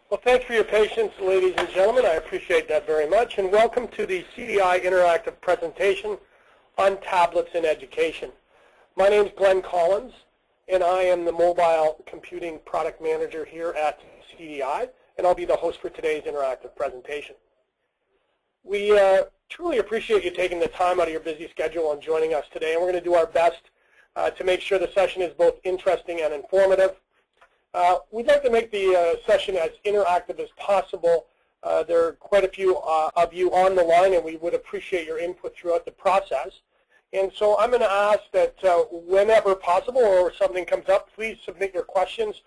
Well, thanks for your patience, ladies and gentlemen. I appreciate that very much. And welcome to the CDI Interactive presentation on tablets in education. My name is Glenn Collins, and I am the Mobile Computing Product Manager here at CDI, and I'll be the host for today's interactive presentation. We truly appreciate you taking the time out of your busy schedule and joining us today, and we're going to do our best to make sure the session is both interesting and informative. We'd like to make the session as interactive as possible. There are quite a few of you on the line, and we would appreciate your input throughout the process. And so I'm going to ask that whenever possible or something comes up, please submit your questions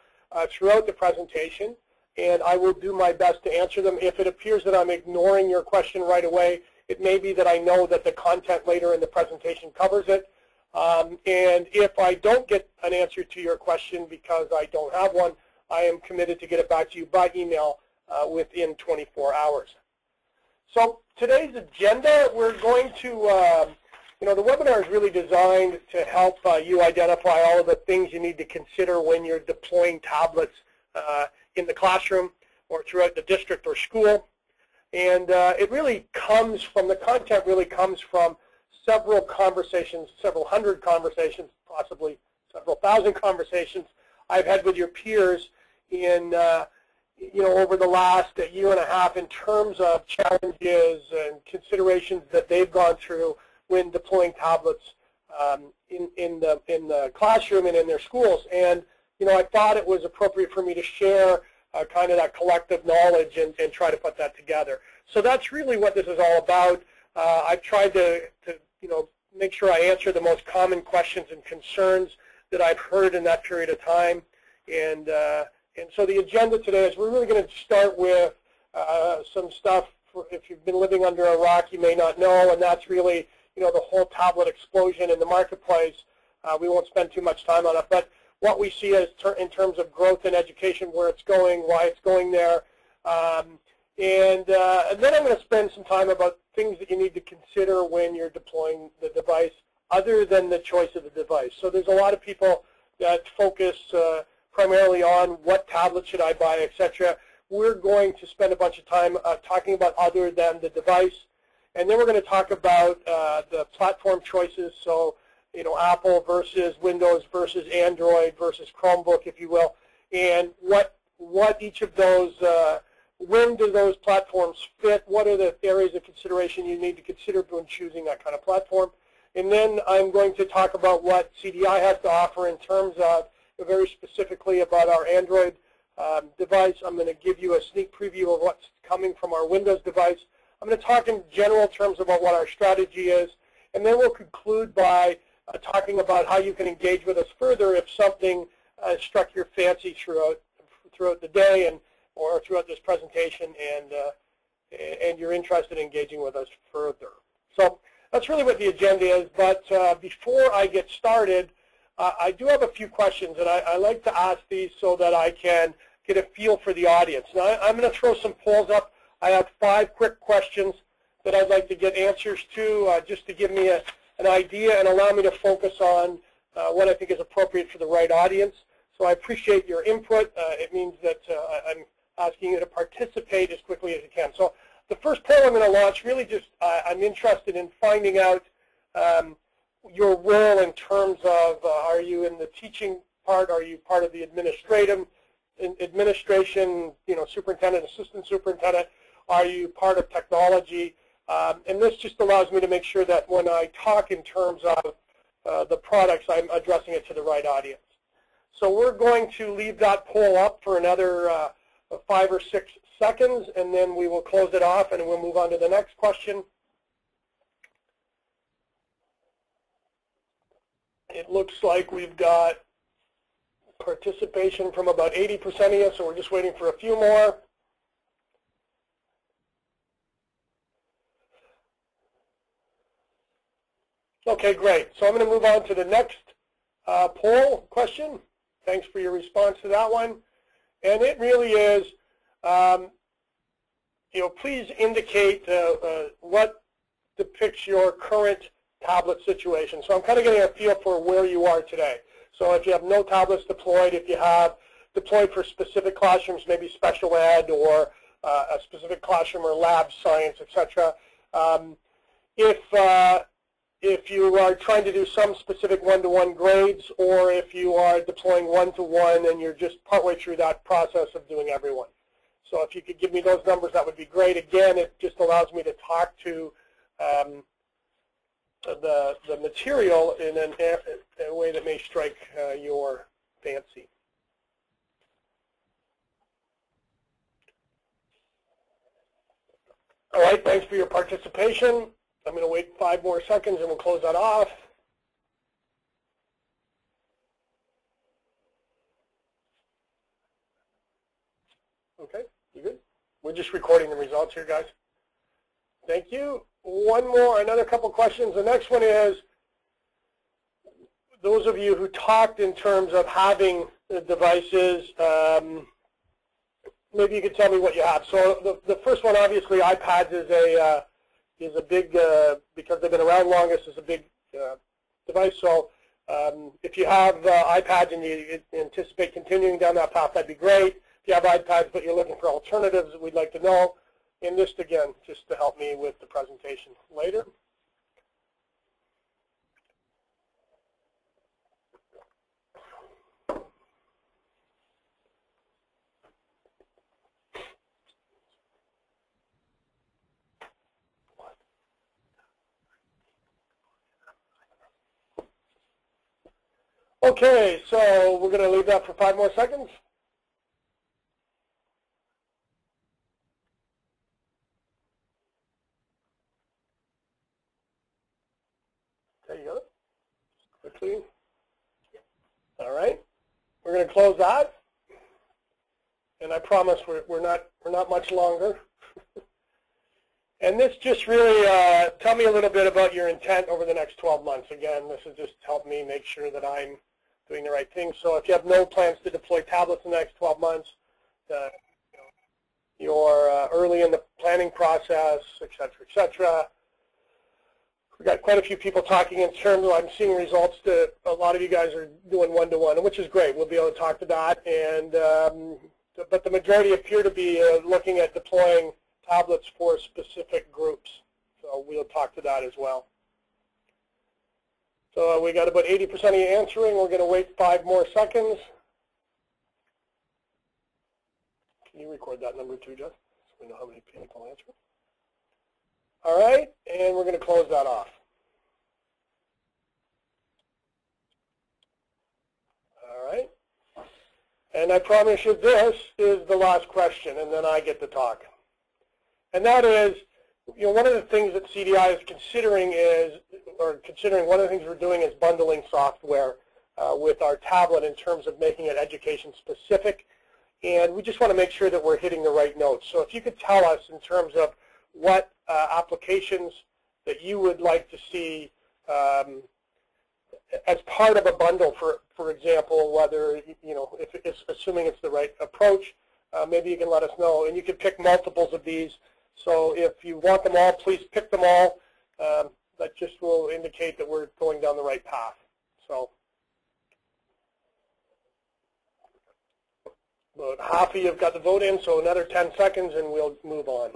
throughout the presentation, and I will do my best to answer them. If it appears that I'm ignoring your question right away, it may be that I know that the content later in the presentation covers it. And if I don't get an answer to your question because I don't have one, I am committed to get it back to you by email within 24 hours. So today's agenda, we're going to, the webinar is really designed to help you identify all of the things you need to consider when you're deploying tablets in the classroom or throughout the district or school. And it really comes from, the content really comes from several conversations, several hundred conversations, possibly several thousand conversations I've had with your peers in, over the last year and a half in terms of challenges and considerations that they've gone through when deploying tablets in the classroom and in their schools. And, I thought it was appropriate for me to share kind of that collective knowledge and try to put that together. So that's really what this is all about. I've tried to make sure I answer the most common questions and concerns that I've heard in that period of time. And so the agenda today is we're really going to start with some stuff, if you've been living under a rock, you may not know, and that's really, the whole tablet explosion in the marketplace. We won't spend too much time on it, but what we see as in terms of growth in education, where it's going, why it's going there. And then I'm going to spend some time about things that you need to consider when you're deploying the device other than the choice of the device. So there's a lot of people that focus primarily on what tablet should I buy, etc. We're going to spend a bunch of time talking about other than the device. And then we're going to talk about the platform choices, so Apple versus Windows versus Android versus Chromebook, if you will, and what each of those, when do those platforms fit, what are the areas of consideration you need to consider when choosing that kind of platform. And then I'm going to talk about what CDI has to offer in terms of, very specifically about our Android device. I'm going to give you a sneak preview of what's coming from our Windows device. I'm going to talk in general terms about what our strategy is, and then we'll conclude by talking about how you can engage with us further if something struck your fancy throughout the day or throughout this presentation, and you're interested in engaging with us further. So that's really what the agenda is. But before I get started, I do have a few questions, and I like to ask these so that I can get a feel for the audience. Now, I'm going to throw some polls up. I have 5 quick questions that I'd like to get answers to, just to give me an idea and allow me to focus on what I think is appropriate for the right audience. So I appreciate your input. It means that I'm asking you to participate as quickly as you can. So the first poll I'm going to launch, really just I'm interested in finding out your role in terms of are you in the teaching part, are you part of the administration, superintendent, assistant superintendent, are you part of technology? And this just allows me to make sure that when I talk in terms of the products, I'm addressing it to the right audience. So we're going to leave that poll up for another 5 or 6 seconds, and then we will close it off, and we'll move on to the next question. It looks like we've got participation from about 80% of you, so we're just waiting for a few more. Okay, great. So I'm going to move on to the next poll question. Thanks for your response to that one. And it really is, please indicate what depicts your current tablet situation. So I'm kind of getting a feel for where you are today. So if you have no tablets deployed, if you have deployed for specific classrooms, maybe special ed or a specific classroom or lab science, etc. If you are trying to do some specific one-to-one grades, or if you are deploying one-to-one and you're just partway through that process of doing everyone. So if you could give me those numbers, that would be great. Again, it just allows me to talk to the material in a way that may strike your fancy. All right, thanks for your participation. I'm going to wait 5 more seconds and we'll close that off. Okay, you good? We're just recording the results here, guys. Thank you. One more, another couple questions. The next one is, those of you who talked in terms of having the devices, maybe you could tell me what you have. So the first one, obviously, iPads is a big, because they've been around longest, is a big device. So if you have iPads and you anticipate continuing down that path, that'd be great. If you have iPads but you're looking for alternatives, we'd like to know. And this, again, just to help me with the presentation later. Okay, so we're going to leave that for 5 more seconds. There you go. Quickly. All right. We're going to close that. And I promise we're not much longer. And this just really tell me a little bit about your intent over the next 12 months. Again, this will just help me make sure that I'm doing the right thing. So if you have no plans to deploy tablets in the next 12 months, you're early in the planning process, et cetera, et cetera. We've got quite a few people talking in terms of, I'm seeing results that a lot of you guys are doing one-to-one, which is great. We'll be able to talk to that. And but the majority appear to be looking at deploying tablets for specific groups. So we'll talk to that as well. So we got about 80% of you answering. We're going to wait 5 more seconds. Can you record that number too, Jeff, so we know how many people answer? All right, and we're going to close that off. All right. And I promise you this is the last question, and then I get to talk. And that is, one of the things that CDI is considering one of the things we're doing is bundling software with our tablet in terms of making it education specific. And we just want to make sure that we're hitting the right notes. So if you could tell us in terms of what applications that you would like to see as part of a bundle, for example, whether, if it's assuming it's the right approach, maybe you can let us know. And you can pick multiples of these. So if you want them all, please pick them all. That just will indicate that we're going down the right path. So about half of you have got the vote in, so another 10 seconds and we'll move on.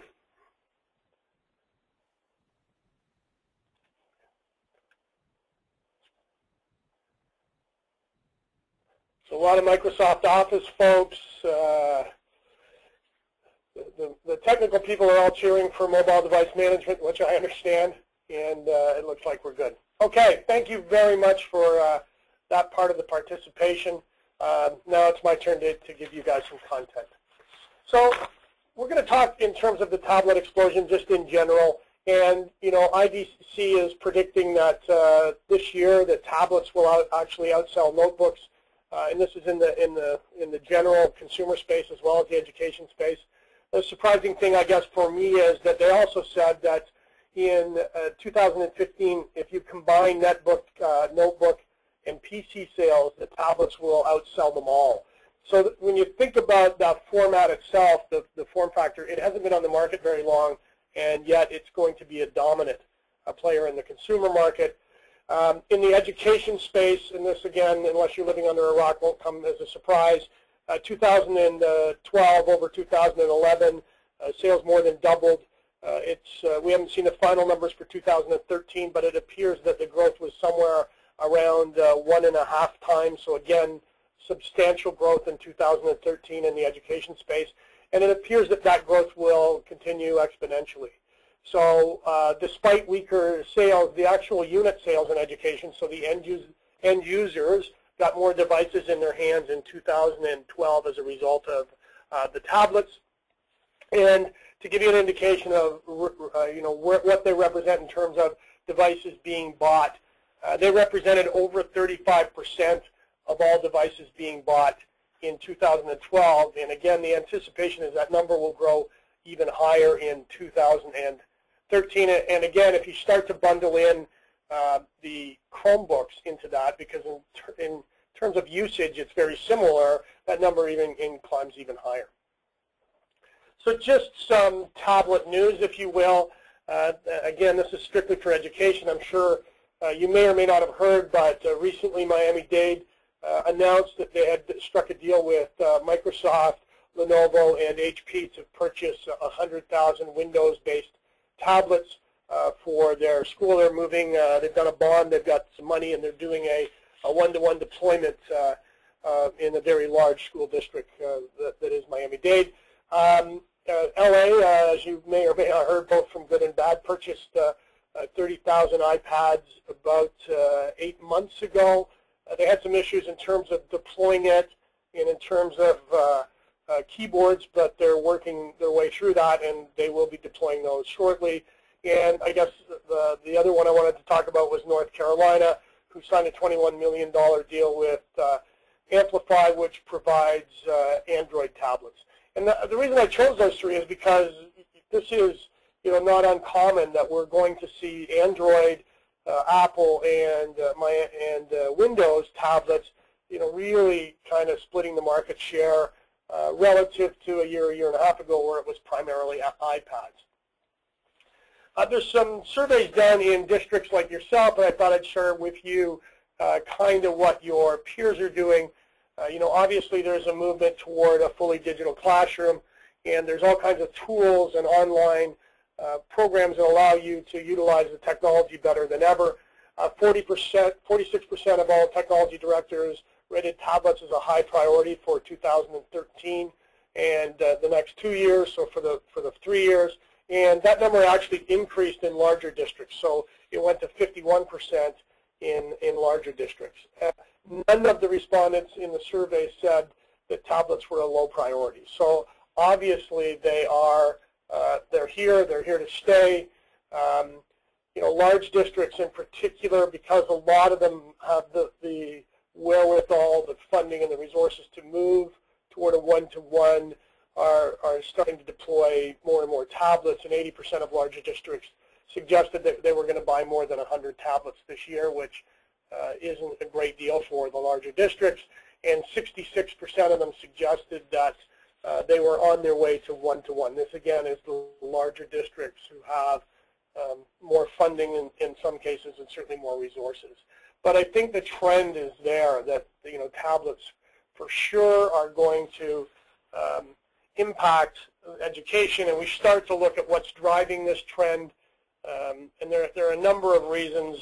So a lot of Microsoft Office folks. The technical people are all cheering for mobile device management, which I understand, and it looks like we're good. Okay, thank you very much for that part of the participation. Now it's my turn to give you guys some content. So we're going to talk in terms of the tablet explosion just in general, and IDC is predicting that this year that tablets will actually outsell notebooks, and this is in the general consumer space as well as the education space. The surprising thing, I guess, for me is that they also said that in 2015, if you combine notebook, and PC sales, the tablets will outsell them all. So when you think about that format itself, the form factor, it hasn't been on the market very long, and yet it's going to be a dominant player in the consumer market. In the education space, and this again, unless you're living under a rock, won't come as a surprise, 2012 over 2011, sales more than doubled. We haven't seen the final numbers for 2013, but it appears that the growth was somewhere around 1.5 times. So again, substantial growth in 2013 in the education space, and it appears that that growth will continue exponentially. So despite weaker sales, the actual unit sales in education, so the end users got more devices in their hands in 2012 as a result of the tablets. And to give you an indication of what they represent in terms of devices being bought, they represented over 35% of all devices being bought in 2012. And again, the anticipation is that number will grow even higher in 2013. And again, if you start to bundle in the Chromebooks into that, because in terms of usage, it's very similar, that number even climbs even higher. So just some tablet news, if you will. Again, this is strictly for education. I'm sure you may or may not have heard, but recently Miami-Dade announced that they had struck a deal with Microsoft, Lenovo, and HP to purchase 100,000 Windows-based tablets for their school. They're moving, they've done a bond, they've got some money, and they're doing a one-to-one deployment in a very large school district that is Miami-Dade. LA, as you may or may not have heard, both from good and bad, purchased 30,000 iPads about 8 months ago. They had some issues in terms of deploying it and in terms of keyboards, but they're working their way through that, and they will be deploying those shortly. And I guess the other one I wanted to talk about was North Carolina, who signed a $21 million deal with Amplify, which provides Android tablets. And the reason I chose those three is because this is not uncommon that we're going to see Android, Apple, and Windows tablets really kind of splitting the market share relative to a year and a half ago, where it was primarily iPads. There's some surveys done in districts like yourself, and I thought I'd share with you kind of what your peers are doing. Obviously there's a movement toward a fully digital classroom, and there's all kinds of tools and online programs that allow you to utilize the technology better than ever. 46% of all technology directors rated tablets as a high priority for 2013 and the next 2 years, so for the 3 years. And that number actually increased in larger districts, so it went to 51% in larger districts. None of the respondents in the survey said that tablets were a low priority. So obviously they are, they're here to stay. Large districts in particular, because a lot of them have the wherewithal, the funding, and the resources to move toward a one-to-one, are starting to deploy more and more tablets, and 80% of larger districts suggested that they were going to buy more than 100 tablets this year, which isn't a great deal for the larger districts, and 66% of them suggested that they were on their way to one-to-one. This again is the larger districts who have more funding in some cases, and certainly more resources. But I think the trend is there that tablets for sure are going to impact education, and we start to look at what's driving this trend. And there are a number of reasons,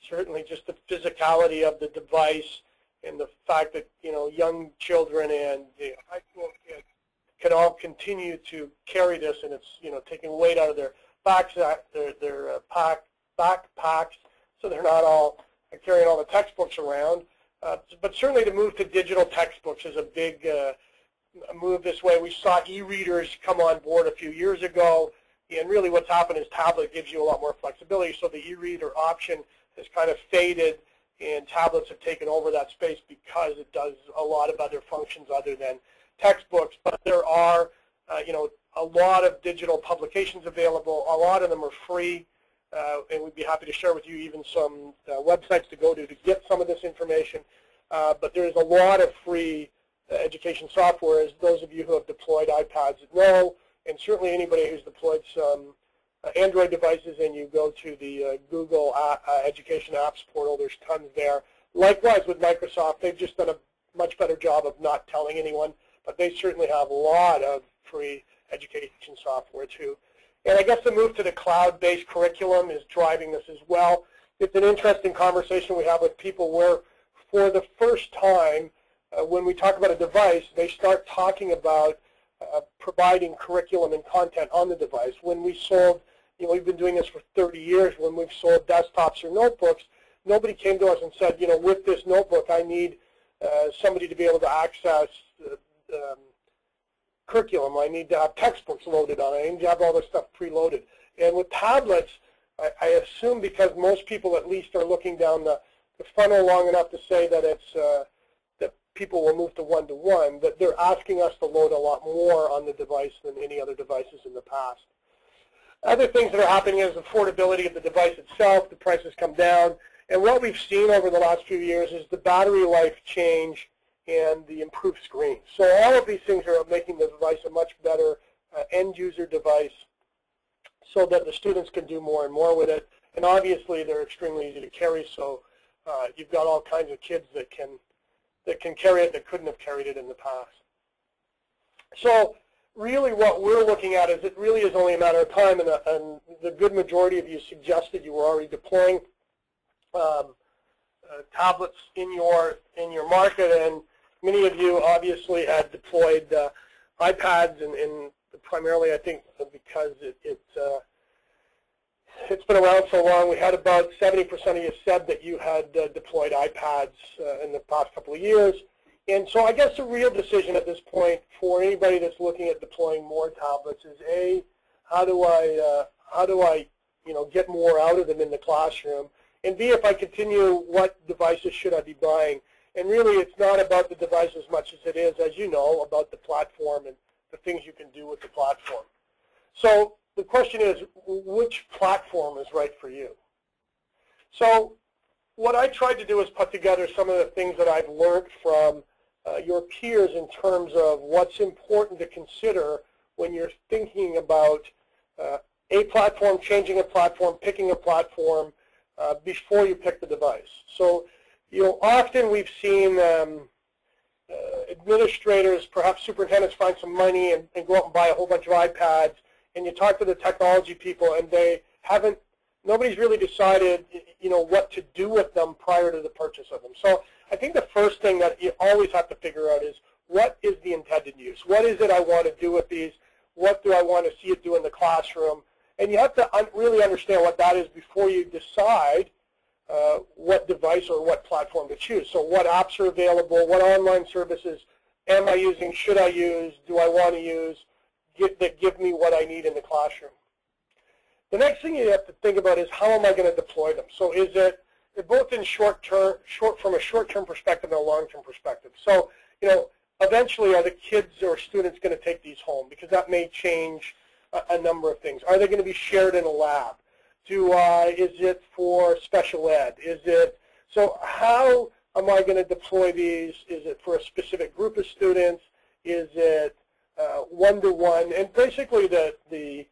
certainly just the physicality of the device and the fact that young children and the high school kids can all continue to carry this, and it's taking weight out of their backpacks, so they're not all carrying all the textbooks around. But certainly the move to digital textbooks is a big move this way. We saw e-readers come on board a few years ago, and really what's happened is tablet gives you a lot more flexibility, so the e-reader option has kind of faded, and tablets have taken over that space because it does a lot of other functions other than textbooks. But there are a lot of digital publications available. A lot of them are free, and we'd be happy to share with you even some websites to go to get some of this information. But there's a lot of free education software, as those of you who have deployed iPads know, and certainly anybody who's deployed some Android devices, and you go to the Google Education Apps portal, there's tons there. Likewise with Microsoft, they've just done much better job of not telling anyone, but they certainly have a lot of free education software too. And I guess the move to the cloud-based curriculum is driving this as well. It's an interesting conversation we have with people where for the first time when we talk about a device, they start talking about providing curriculum and content on the device. When we sold, we've been doing this for 30 years, when we've sold desktops or notebooks, nobody came to us and said, with this notebook I need somebody to be able to access curriculum. I need to have textbooks loaded on it. I need to have all this stuff preloaded. And with tablets, I assume because most people at least are looking down the funnel long enough to say that it's that people will move to one-to-one, that they're asking us to load a lot more on the device than any other devices in the past. Other things that are happening is affordability of the device itself. The prices come down. And what we've seen over the last few years is the battery life change and the improved screen. So all of these things are making the device a much better end-user device so that the students can do more and more with it. And obviously, they're extremely easy to carry, so you've got all kinds of kids that can carry it that couldn't have carried it in the past. So really what we're looking at is it really is only a matter of time, and the good majority of you suggested you were already deploying tablets in your market, and many of you obviously had deployed iPads, and primarily I think because it's been around so long. We had about 70% of you said that you had deployed iPads in the past couple of years. And so I guess the real decision at this point for anybody that's looking at deploying more tablets is A, how do I get more out of them in the classroom? And B, if I continue, what devices should I be buying? And really it's not about the device as much as it is, as you know, about the platform and the things you can do with the platform. So the question is, which platform is right for you? So what I tried to do is put together some of the things that I've learned from your peers in terms of what's important to consider when you're thinking about a platform, changing a platform, picking a platform before you pick the device. So often we've seen administrators, perhaps superintendents, find some money and go out and buy a whole bunch of iPads, and you talk to the technology people and nobody's really decided what to do with them prior to the purchase of them. So I think the first thing that you always have to figure out is, what is the intended use? What is it I want to do with these? What do I want to see it do in the classroom? And you have to really understand what that is before you decide what device or what platform to choose. So what apps are available? What online services am I using? Should I use? Do I want to use? That give me what I need in the classroom. The next thing you have to think about is, how am I going to deploy them? So is it both in from a short-term perspective and a long-term perspective? So eventually, are the kids or students going to take these home? Because that may change a number of things. Are they going to be shared in a lab? Is it for special ed? So how am I going to deploy these? Is it for a specific group of students? Is it one-to-one? And basically, the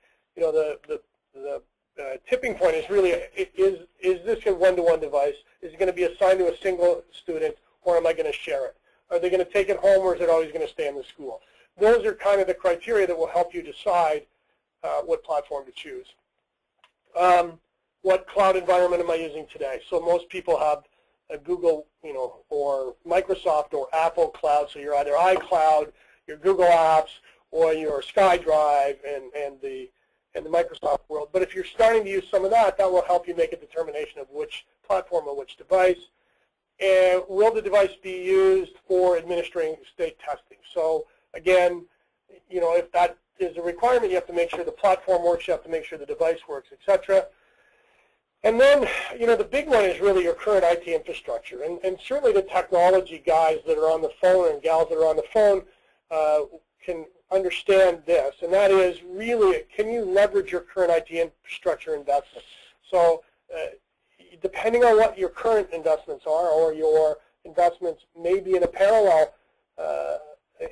tipping point is really, is this a one-to-one device? Is it going to be assigned to a single student, or am I going to share it? Are they going to take it home, or is it always going to stay in the school? Those are kind of the criteria that will help you decide what platform to choose. What cloud environment am I using today? So most people have a Google, or Microsoft or Apple cloud. So you're either iCloud, your Google Apps, or your SkyDrive and the Microsoft world. But if you're starting to use some of that, that will help you make a determination of which platform or which device. And will the device be used for administering state testing? So again, if that is a requirement, you have to make sure the platform works, you have to make sure the device works, etc. And then, the big one is really your current IT infrastructure. And certainly the technology guys that are on the phone and gals that are on the phone can understand this, and that is really, can you leverage your current IT infrastructure investments? So depending on what your current investments are, or your investments may be in a parallel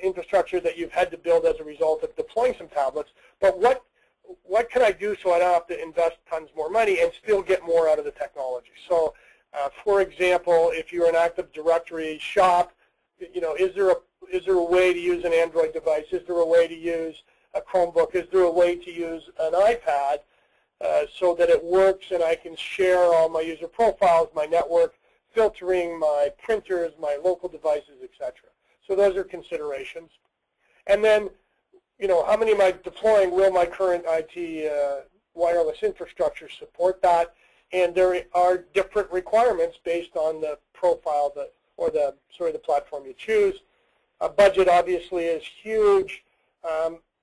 infrastructure that you've had to build as a result of deploying some tablets, but what can I do so I don't have to invest tons more money and still get more out of the technology? So for example, if you're an Active Directory shop, is there a way to use an Android device? Is there a way to use a Chromebook? Is there a way to use an iPad so that it works and I can share all my user profiles, my network, filtering, my printers, my local devices, etc. So those are considerations. And then, how many am I deploying? Will my current IT wireless infrastructure support that? And there are different requirements based on the profile or the platform you choose. A budget obviously is huge,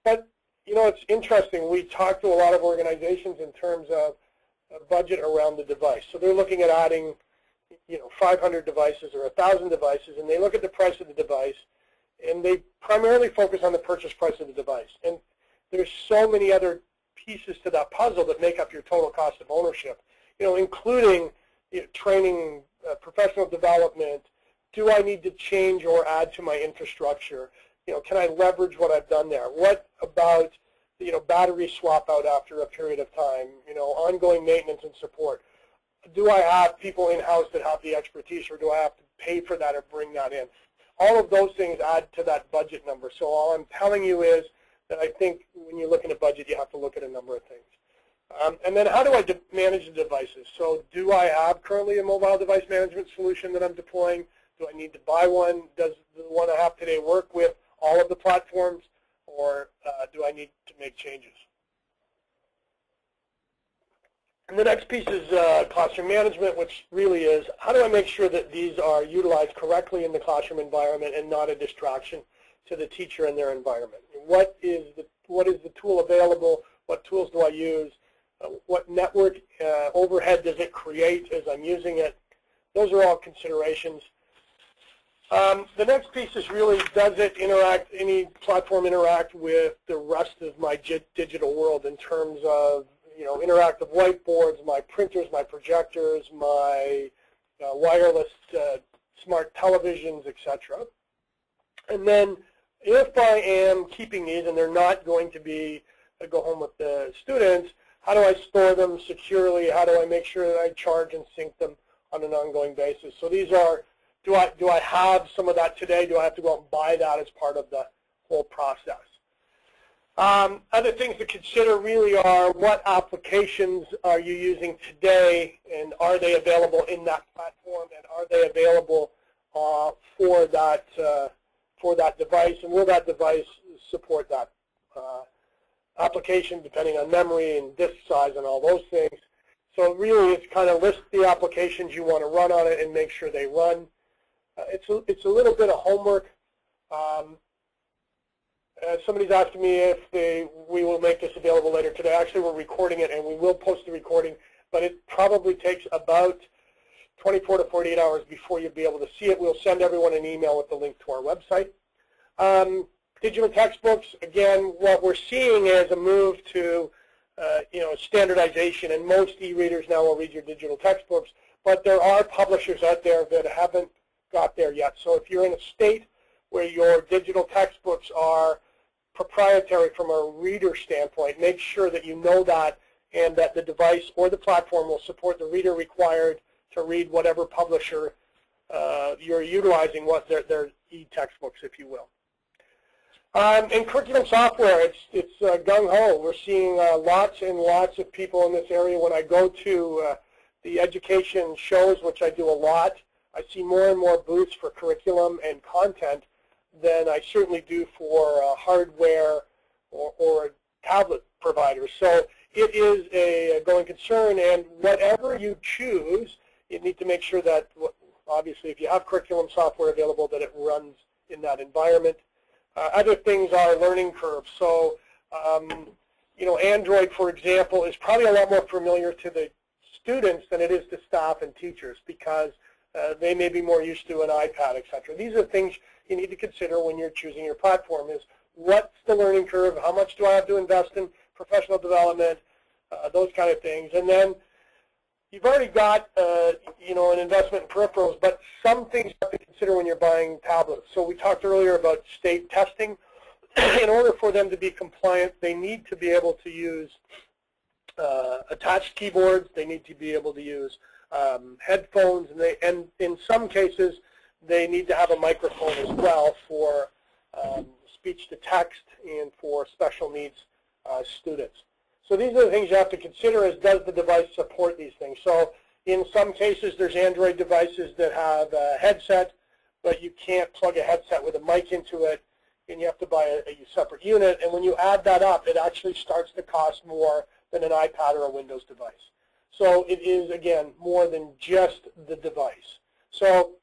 but it's interesting. We talk to a lot of organizations in terms of a budget around the device. So they're looking at adding 500 devices or 1,000 devices, and they look at the price of the device, and they primarily focus on the purchase price of the device. And there's so many other pieces to that puzzle that make up your total cost of ownership, including training, professional development. Do I need to change or add to my infrastructure? Can I leverage what I've done there? What about, battery swap out after a period of time? Ongoing maintenance and support. Do I have people in-house that have the expertise, or do I have to pay for that or bring that in? All of those things add to that budget number. So all I'm telling you is that I think when you're looking at budget, you have to look at a number of things. And then how do I manage the devices? So do I have currently a mobile device management solution that I'm deploying? Do I need to buy one? Does the one I have today work with all of the platforms, or do I need to make changes? And the next piece is classroom management, which really is how do I make sure that these are utilized correctly in the classroom environment and not a distraction to the teacher and their environment? What is the tool available? What tools do I use? What network overhead does it create as I'm using it? Those are all considerations. The next piece is really, does it interact, any platform interact with the rest of my digital world in terms of, interactive whiteboards, my printers, my projectors, my wireless smart televisions, etc. And then if I am keeping these and they're not going to be go home with the students, how do I store them securely? How do I make sure that I charge and sync them on an ongoing basis? So these are, do I have some of that today? Do I have to go out and buy that as part of the whole process? Other things to consider really are, what applications are you using today, and are they available in that platform, and are they available for that device, and will that device support that application depending on memory and disk size and all those things. So really it's kind of list the applications you want to run on it and make sure they run. It's a little bit of homework. Somebody's asking me if we will make this available later today. Actually, we're recording it, and we will post the recording, but it probably takes about 24 to 48 hours before you'll be able to see it. We'll send everyone an email with the link to our website. Digital textbooks, again, what we're seeing is a move to standardization, and most e-readers now will read your digital textbooks, but there are publishers out there that haven't got there yet. So if you're in a state where your digital textbooks are proprietary from a reader standpoint, make sure that you know that, and that the device or the platform will support the reader required to read whatever publisher you're utilizing, what their e-textbooks, if you will. In curriculum software, it's gung-ho. We're seeing lots and lots of people in this area. When I go to the education shows, which I do a lot, I see more and more booths for curriculum and content than I certainly do for hardware or tablet providers. So it is a going concern, and whatever you choose, you need to make sure that, obviously, if you have curriculum software available, that it runs in that environment. Other things are learning curves. So, Android, for example, is probably a lot more familiar to the students than it is to staff and teachers, because they may be more used to an iPad, etc. These are things you need to consider when you're choosing your platform: is what's the learning curve, how much do I have to invest in professional development, those kind of things. And then you've already got an investment in peripherals, but some things you have to consider when you're buying tablets. So we talked earlier about state testing. In order for them to be compliant, they need to be able to use attached keyboards. They need to be able to use headphones, and in some cases they need to have a microphone as well for speech to text and for special needs students. So these are the things you have to consider is, does the device support these things? So in some cases, there's Android devices that have a headset, but you can't plug a headset with a mic into it, and you have to buy a separate unit. And when you add that up, it actually starts to cost more than an iPad or a Windows device. So it is, again, more than just the device. So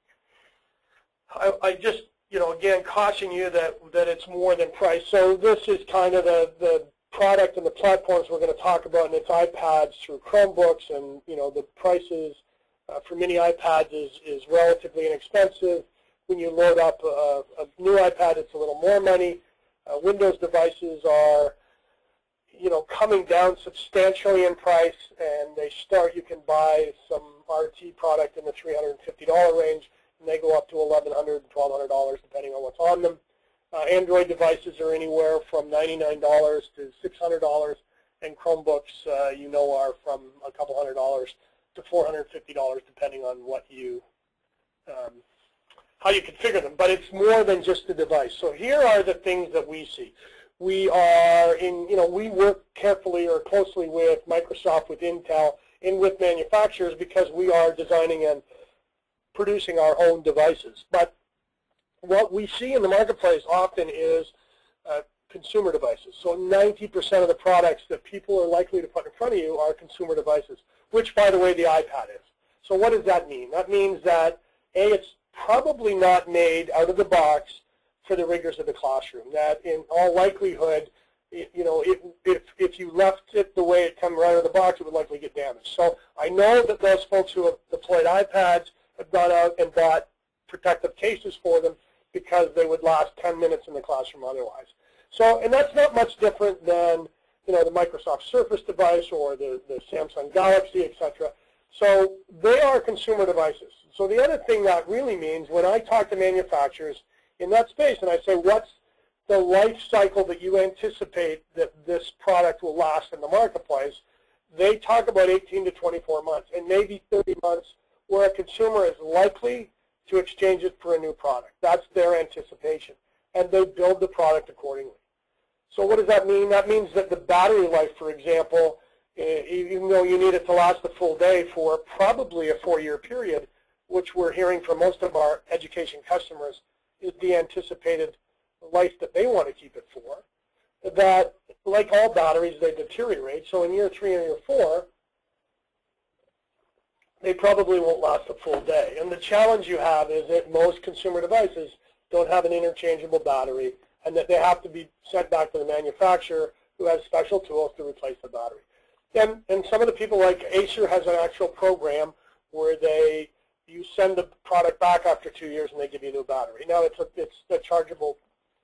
I just, again, caution you that it's more than price. So this is kind of the product and the platforms we're going to talk about, and it's iPads through Chromebooks, and the prices for mini iPads is relatively inexpensive. When you load up a new iPad, it's a little more money. Windows devices are coming down substantially in price, and you can buy some RT product in the $350 range, and they go up to $1,100 and $1,200 depending on what's on them. Android devices are anywhere from $99 to $600, and Chromebooks, are from a couple $100 to $450 depending on what how you configure them. But it's more than just the device. So here are the things that we see. We are we work carefully or closely with Microsoft, with Intel, and with manufacturers because we are designing and producing our own devices. But what we see in the marketplace often is consumer devices. So 90% of the products that people are likely to put in front of you are consumer devices, which, by the way, the iPad is. So what does that mean? That means that, A, it's probably not made out of the box for the rigors of the classroom. That in all likelihood, if you left it the way it came right out of the box, it would likely get damaged. So I know that those folks who have deployed iPads have gone out and bought protective cases for them because they would last 10 minutes in the classroom otherwise. So, and that's not much different than, the Microsoft Surface device or the Samsung Galaxy, etc. So they are consumer devices. So the other thing that really means, when I talk to manufacturers in that space and I say, what's the life cycle that you anticipate that this product will last in the marketplace, they talk about 18 to 24 months and maybe 30 months where a consumer is likely to exchange it for a new product. That's their anticipation, and they build the product accordingly. So what does that mean? That means that the battery life, for example, even though you need it to last the full day for probably a 4-year period, which we're hearing from most of our education customers is the anticipated life that they want to keep it for, that like all batteries, they deteriorate. So in year 3 and year 4, they probably won't last a full day. And the challenge you have is that most consumer devices don't have an interchangeable battery, and that they have to be sent back to the manufacturer who has special tools to replace the battery. And some of the people, like Acer, has an actual program where you send the product back after 2 years and they give you a new battery. Now it's a chargeable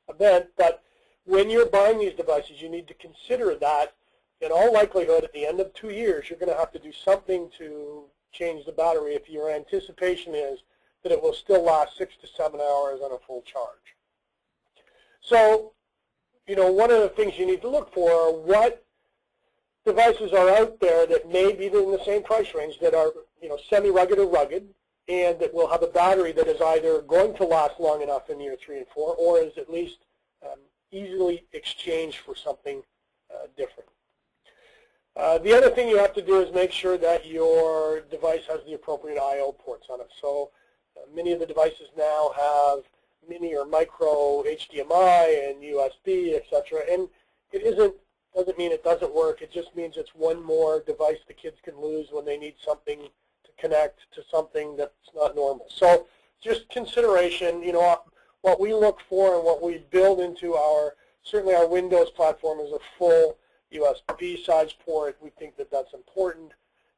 event, but when you're buying these devices, you need to consider that in all likelihood at the end of 2 years you're going to have to do something to change the battery if your anticipation is that it will still last 6 to 7 hours on a full charge. So, one of the things you need to look for are what devices are out there that may be in the same price range that are, semi-rugged or rugged, and that will have a battery that is either going to last long enough in year 3 and 4, or is at least easily exchanged for something different. The other thing you have to do is make sure that your device has the appropriate I/O ports on it. So many of the devices now have mini or micro HDMI and USB, etc. And it doesn't mean it doesn't work. It just means it's one more device the kids can lose when they need something to connect to something that's not normal. So just consideration, what we look for and what we build into certainly our Windows platform is a full USB size port. We think that that's important,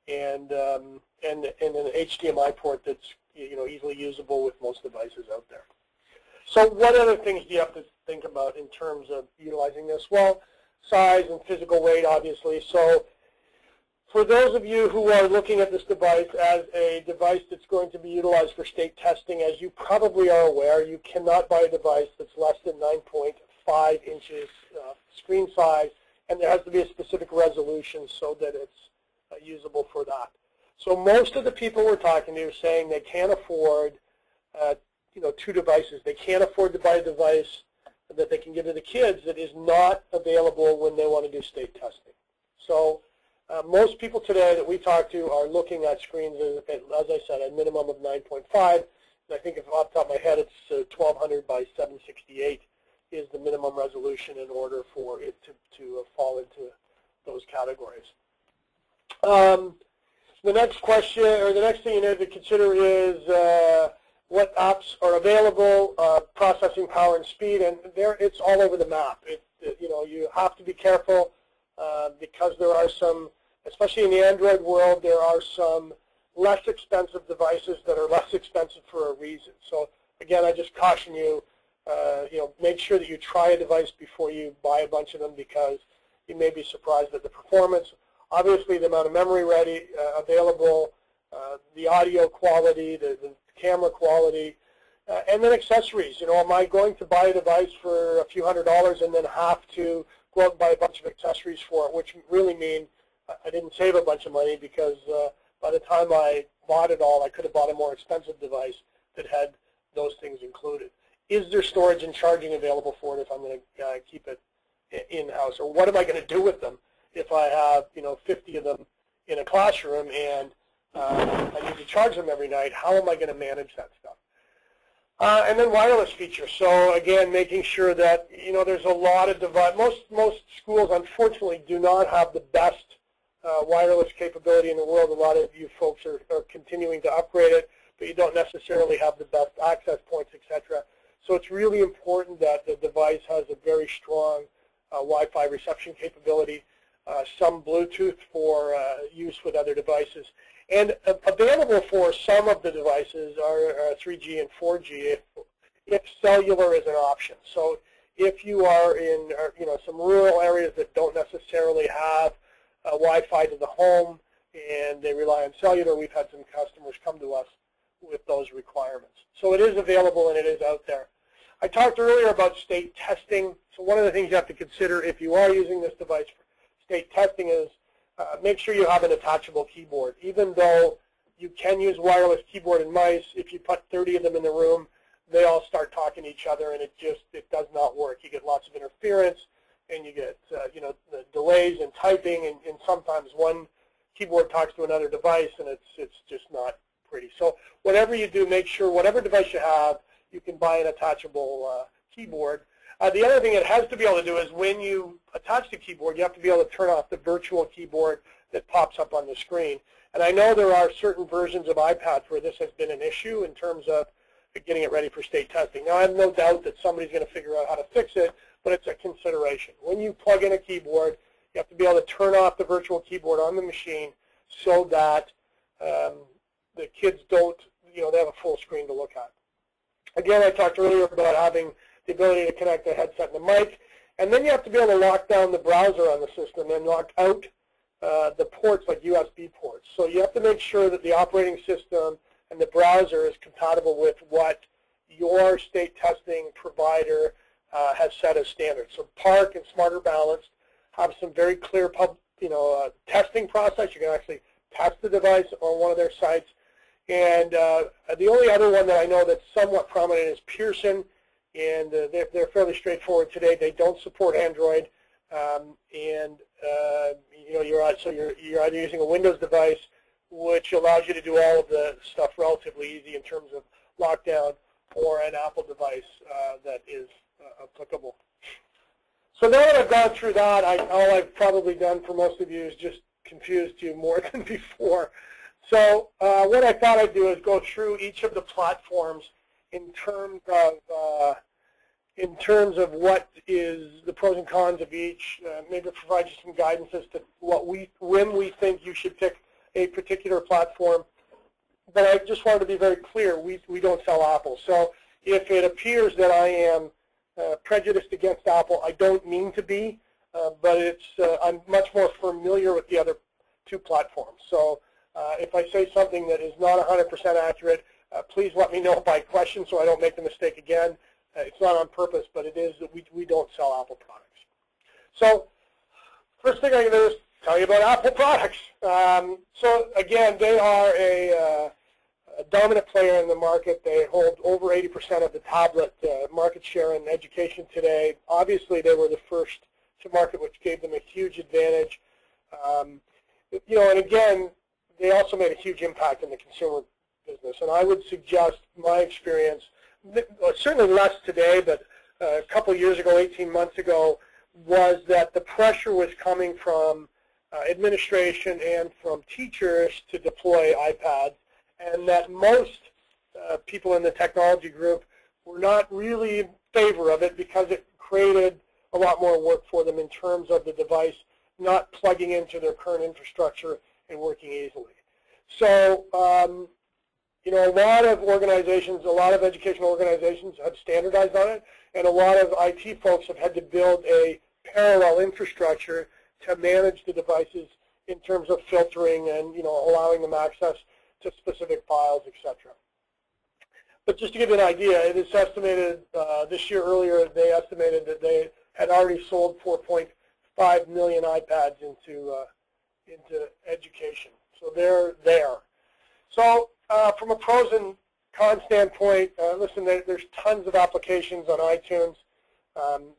and an HDMI port that's easily usable with most devices out there. So what other things do you have to think about in terms of utilizing this? Well, size and physical weight, obviously. So for those of you who are looking at this device as a device that's going to be utilized for state testing, as you probably are aware, you cannot buy a device that's less than 9.5 inches screen size, and there has to be a specific resolution so that it's usable for that. So most of the people we're talking to are saying they can't afford two devices. They can't afford to buy a device that they can give to the kids that is not available when they want to do state testing. So most people today that we talk to are looking at screens, as I said, a minimum of 9.5. And I think if off the top of my head, it's 1200 by 768 is the minimum resolution in order for it to fall into those categories. The next question, or the next thing you need to consider is what apps are available, processing power and speed, and it's all over the map. You have to be careful because there are some, especially in the Android world, there are some less expensive devices that are less expensive for a reason. So again, I just caution you, make sure that you try a device before you buy a bunch of them because you may be surprised at the performance. Obviously, the amount of memory available, the audio quality, the camera quality, and then accessories. Am I going to buy a device for a few $100s and then have to go out and buy a bunch of accessories for it, which really mean I didn't save a bunch of money because by the time I bought it all, I could have bought a more expensive device that had those things included. Is there storage and charging available for it if I'm going to keep it in-house? Or what am I going to do with them if I have 50 of them in a classroom and I need to charge them every night? How am I going to manage that stuff? And then wireless features. So again, making sure that there's a lot of most schools unfortunately do not have the best wireless capability in the world. A lot of you folks are continuing to upgrade it, but you don't necessarily have the best access points, etc. So it's really important that the device has a very strong Wi-Fi reception capability, some Bluetooth for use with other devices. And available for some of the devices are 3G and 4G if cellular is an option. So if you are in some rural areas that don't necessarily have Wi-Fi to the home and they rely on cellular, we've had some customers come to us with those requirements. So it is available and it is out there. I talked earlier about state testing. So one of the things you have to consider if you are using this device for state testing is make sure you have an attachable keyboard. Even though you can use wireless keyboard and mice, if you put 30 of them in the room, they all start talking to each other and it does not work. You get lots of interference and you get the delays in typing and sometimes one keyboard talks to another device and it's just not pretty. So whatever you do, make sure whatever device you have, you can buy an attachable keyboard. The other thing it has to be able to do is when you attach the keyboard, you have to be able to turn off the virtual keyboard that pops up on the screen. And I know there are certain versions of iPads where this has been an issue in terms of getting it ready for state testing. Now, I have no doubt that somebody's going to figure out how to fix it, but it's a consideration. When you plug in a keyboard, you have to be able to turn off the virtual keyboard on the machine so that the kids don't, they have a full screen to look at. Again, I talked earlier about having the ability to connect the headset and the mic, and then you have to be able to lock down the browser on the system and lock out the ports like USB ports. So you have to make sure that the operating system and the browser is compatible with what your state testing provider has set as standards. So PARC and Smarter Balanced have some very clear testing process. You can actually test the device on one of their sites. And the only other one that I know that's somewhat prominent is Pearson, and they're fairly straightforward today. They don't support Android, you're either using a Windows device, which allows you to do all of the stuff relatively easy in terms of lockdown, or an Apple device that is applicable. So now that I've gone through that, all I've probably done for most of you is just confused you more than before. So what I thought I'd do is go through each of the platforms in terms of what is the pros and cons of each, maybe provide you some guidance as to when we think you should pick a particular platform. But I just wanted to be very clear, we don't sell Apple. So if it appears that I am prejudiced against Apple, I don't mean to be, but I'm much more familiar with the other two platforms. So if I say something that is not 100% accurate, please let me know by question so I don't make the mistake again. It's not on purpose, but it is that we don't sell Apple products. So first thing I'm going to do is tell you about Apple products. So again, they are a dominant player in the market. They hold over 80% of the tablet market share in education today. Obviously, they were the first to market, which gave them a huge advantage. And again, they also made a huge impact in the consumer business. And I would suggest my experience, certainly less today, but a couple years ago, 18 months ago, was that the pressure was coming from administration and from teachers to deploy iPads, and that most people in the technology group were not really in favor of it because it created a lot more work for them in terms of the device not plugging into their current infrastructure and working easily. So, a lot of organizations, a lot of educational organizations have standardized on it, and a lot of IT folks have had to build a parallel infrastructure to manage the devices in terms of filtering and, allowing them access to specific files, etc. But just to give you an idea, it is estimated this year earlier, they estimated that they had already sold 4.5 million iPads into education. So they're there. So from a pros and cons standpoint, listen, there's tons of applications on iTunes.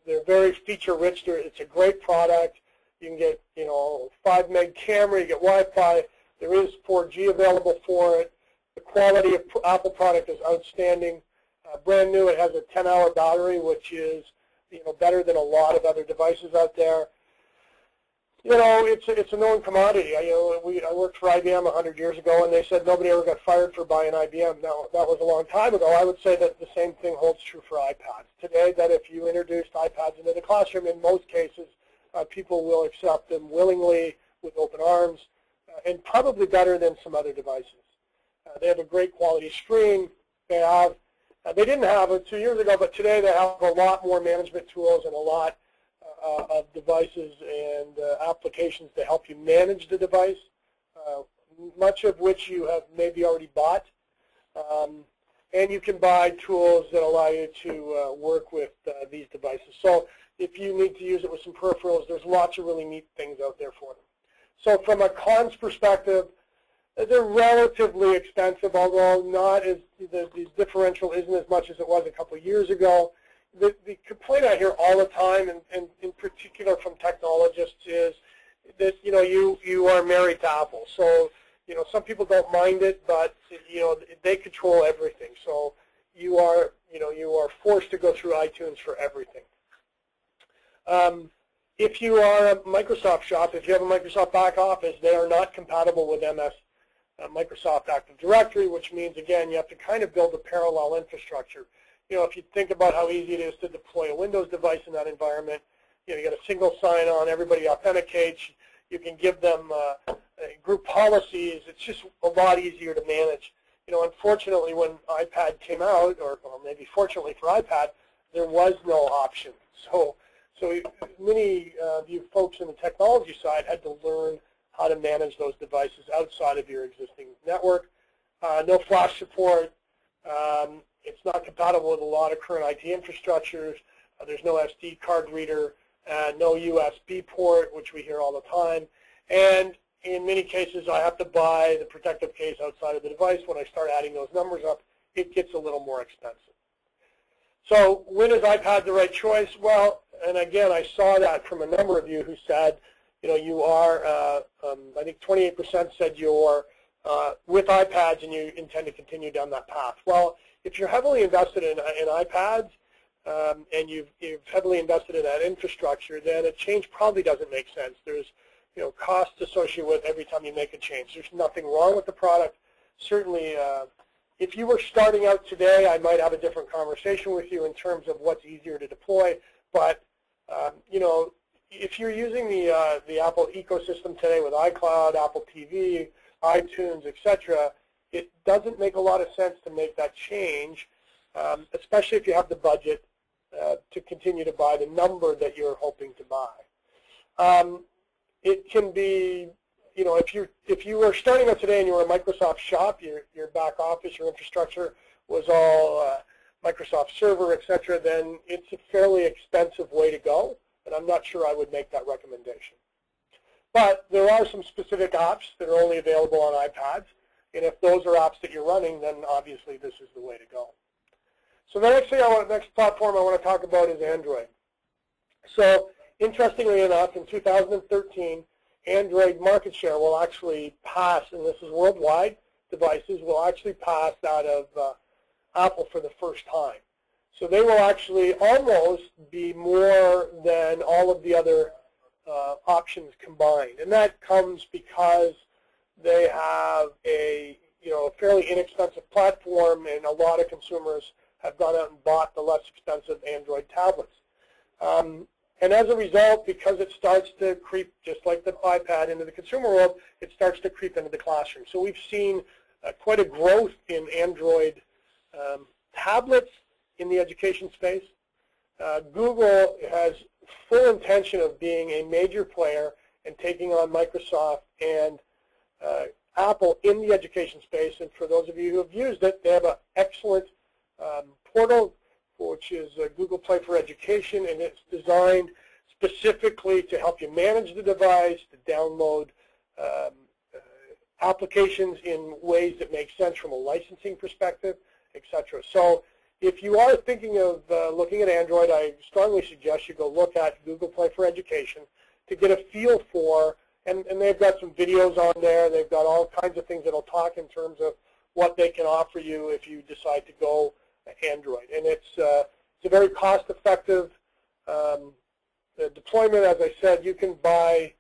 They're very feature-rich. It's a great product. You can get, 5 meg camera. You get Wi-Fi. There is 4G available for it. The quality of Apple product is outstanding. Brand new. It has a 10-hour battery, which is, better than a lot of other devices out there. It's a known commodity. I worked for IBM 100 years ago, and they said nobody ever got fired for buying IBM. Now, that was a long time ago. I would say that the same thing holds true for iPads. Today, that if you introduced iPads into the classroom, in most cases, people will accept them willingly with open arms, and probably better than some other devices. They have a great quality screen. They didn't have it 2 years ago, but today they have a lot more management tools and a lot of devices and applications to help you manage the device, much of which you have maybe already bought. And you can buy tools that allow you to work with these devices. So if you need to use it with some peripherals, there's lots of really neat things out there for them. So from a cons perspective, they're relatively expensive, although not as the differential isn't as much as it was a couple of years ago. The complaint I hear all the time, and in particular from technologists, is that you are married to Apple. So some people don't mind it, but they control everything. So you are forced to go through iTunes for everything. If you are a Microsoft shop, if you have a Microsoft back office, they are not compatible with MS Microsoft Active Directory, which means, again, you have to kind of build a parallel infrastructure. If you think about how easy it is to deploy a Windows device in that environment, you get a single sign-on, everybody authenticates, you can give them group policies. It's just a lot easier to manage. Unfortunately, when iPad came out, or maybe fortunately for iPad, there was no option. So many of you folks in the technology side had to learn how to manage those devices outside of your existing network. No flash support. It's not compatible with a lot of current IT infrastructures. There's no SD card reader, no USB port, which we hear all the time. And in many cases, I have to buy the protective case outside of the device. When I start adding those numbers up, it gets a little more expensive. So when is iPad the right choice? Well, and again, I saw that from a number of you who said, you are, I think 28% said you're with iPads and you intend to continue down that path. Well, if you're heavily invested in iPads and you've heavily invested in that infrastructure, then a change probably doesn't make sense. There's costs associated with every time you make a change. There's nothing wrong with the product. Certainly, if you were starting out today, I might have a different conversation with you in terms of what's easier to deploy. But if you're using the Apple ecosystem today with iCloud, Apple TV, iTunes, etc., it doesn't make a lot of sense to make that change, especially if you have the budget to continue to buy the number that you're hoping to buy. It can be, if you were starting out today and you were a Microsoft shop, your back office, your infrastructure was all Microsoft Server, etc., then it's a fairly expensive way to go, and I'm not sure I would make that recommendation. But there are some specific apps that are only available on iPads. And if those are apps that you're running, then obviously this is the way to go. So the next platform I want to talk about is Android. So interestingly enough, in 2013, Android market share will actually pass, and this is worldwide, devices will actually pass out of Apple for the first time. So they will actually almost be more than all of the other options combined. And that comes because they have a fairly inexpensive platform, and a lot of consumers have gone out and bought the less expensive Android tablets. And as a result, because it starts to creep, just like the iPad, into the consumer world, it starts to creep into the classroom. So we've seen quite a growth in Android tablets in the education space. Google has full intention of being a major player and taking on Microsoft and Apple in the education space. And for those of you who have used it, they have an excellent portal, which is Google Play for Education, and it's designed specifically to help you manage the device, to download applications in ways that make sense from a licensing perspective, etc. So if you are thinking of looking at Android, I strongly suggest you go look at Google Play for Education to get a feel for, and they've got some videos on there. They've got all kinds of things that will talk in terms of what they can offer you if you decide to go Android. And it's a very cost-effective deployment. As I said, you can buy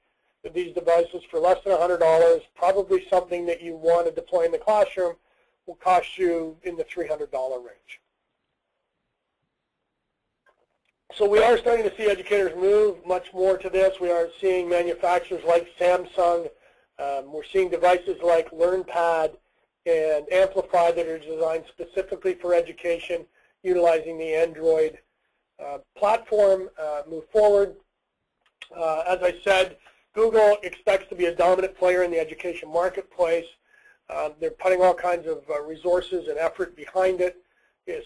these devices for less than $100. Probably something that you want to deploy in the classroom will cost you in the $300 range. So we are starting to see educators move much more to this. We are seeing manufacturers like Samsung. We're seeing devices like LearnPad and Amplify that are designed specifically for education, utilizing the Android platform move forward. As I said, Google expects to be a dominant player in the education marketplace. They're putting all kinds of resources and effort behind it.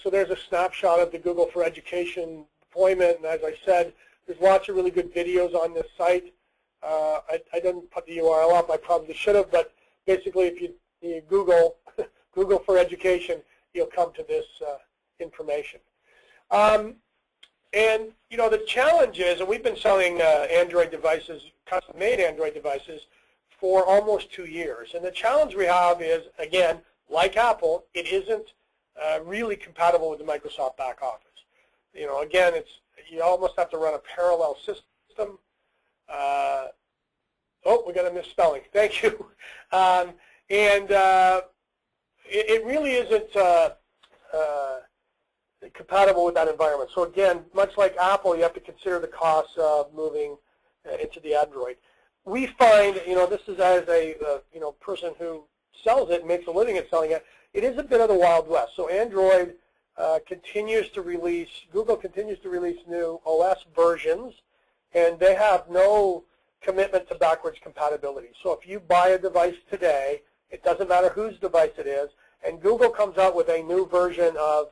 So there's a snapshot of the Google for Education deployment, and as I said, there's lots of really good videos on this site. I didn't put the URL up. I probably should have, but basically if you Google Google for Education, you'll come to this information. And the challenge is, and we've been selling Android devices, custom-made Android devices, for almost 2 years. And the challenge we have is, again, like Apple, it isn't really compatible with the Microsoft back office. Again, you almost have to run a parallel system. Oh, we got a misspelling. Thank you. It really isn't compatible with that environment. So again, much like Apple, you have to consider the costs of moving into the Android. We find, this is as a person who sells it and makes a living at selling it, it is a bit of the Wild West. So Android continues to release, Google continues to release new OS versions, and they have no commitment to backwards compatibility. So if you buy a device today, it doesn't matter whose device it is, and Google comes out with a new version of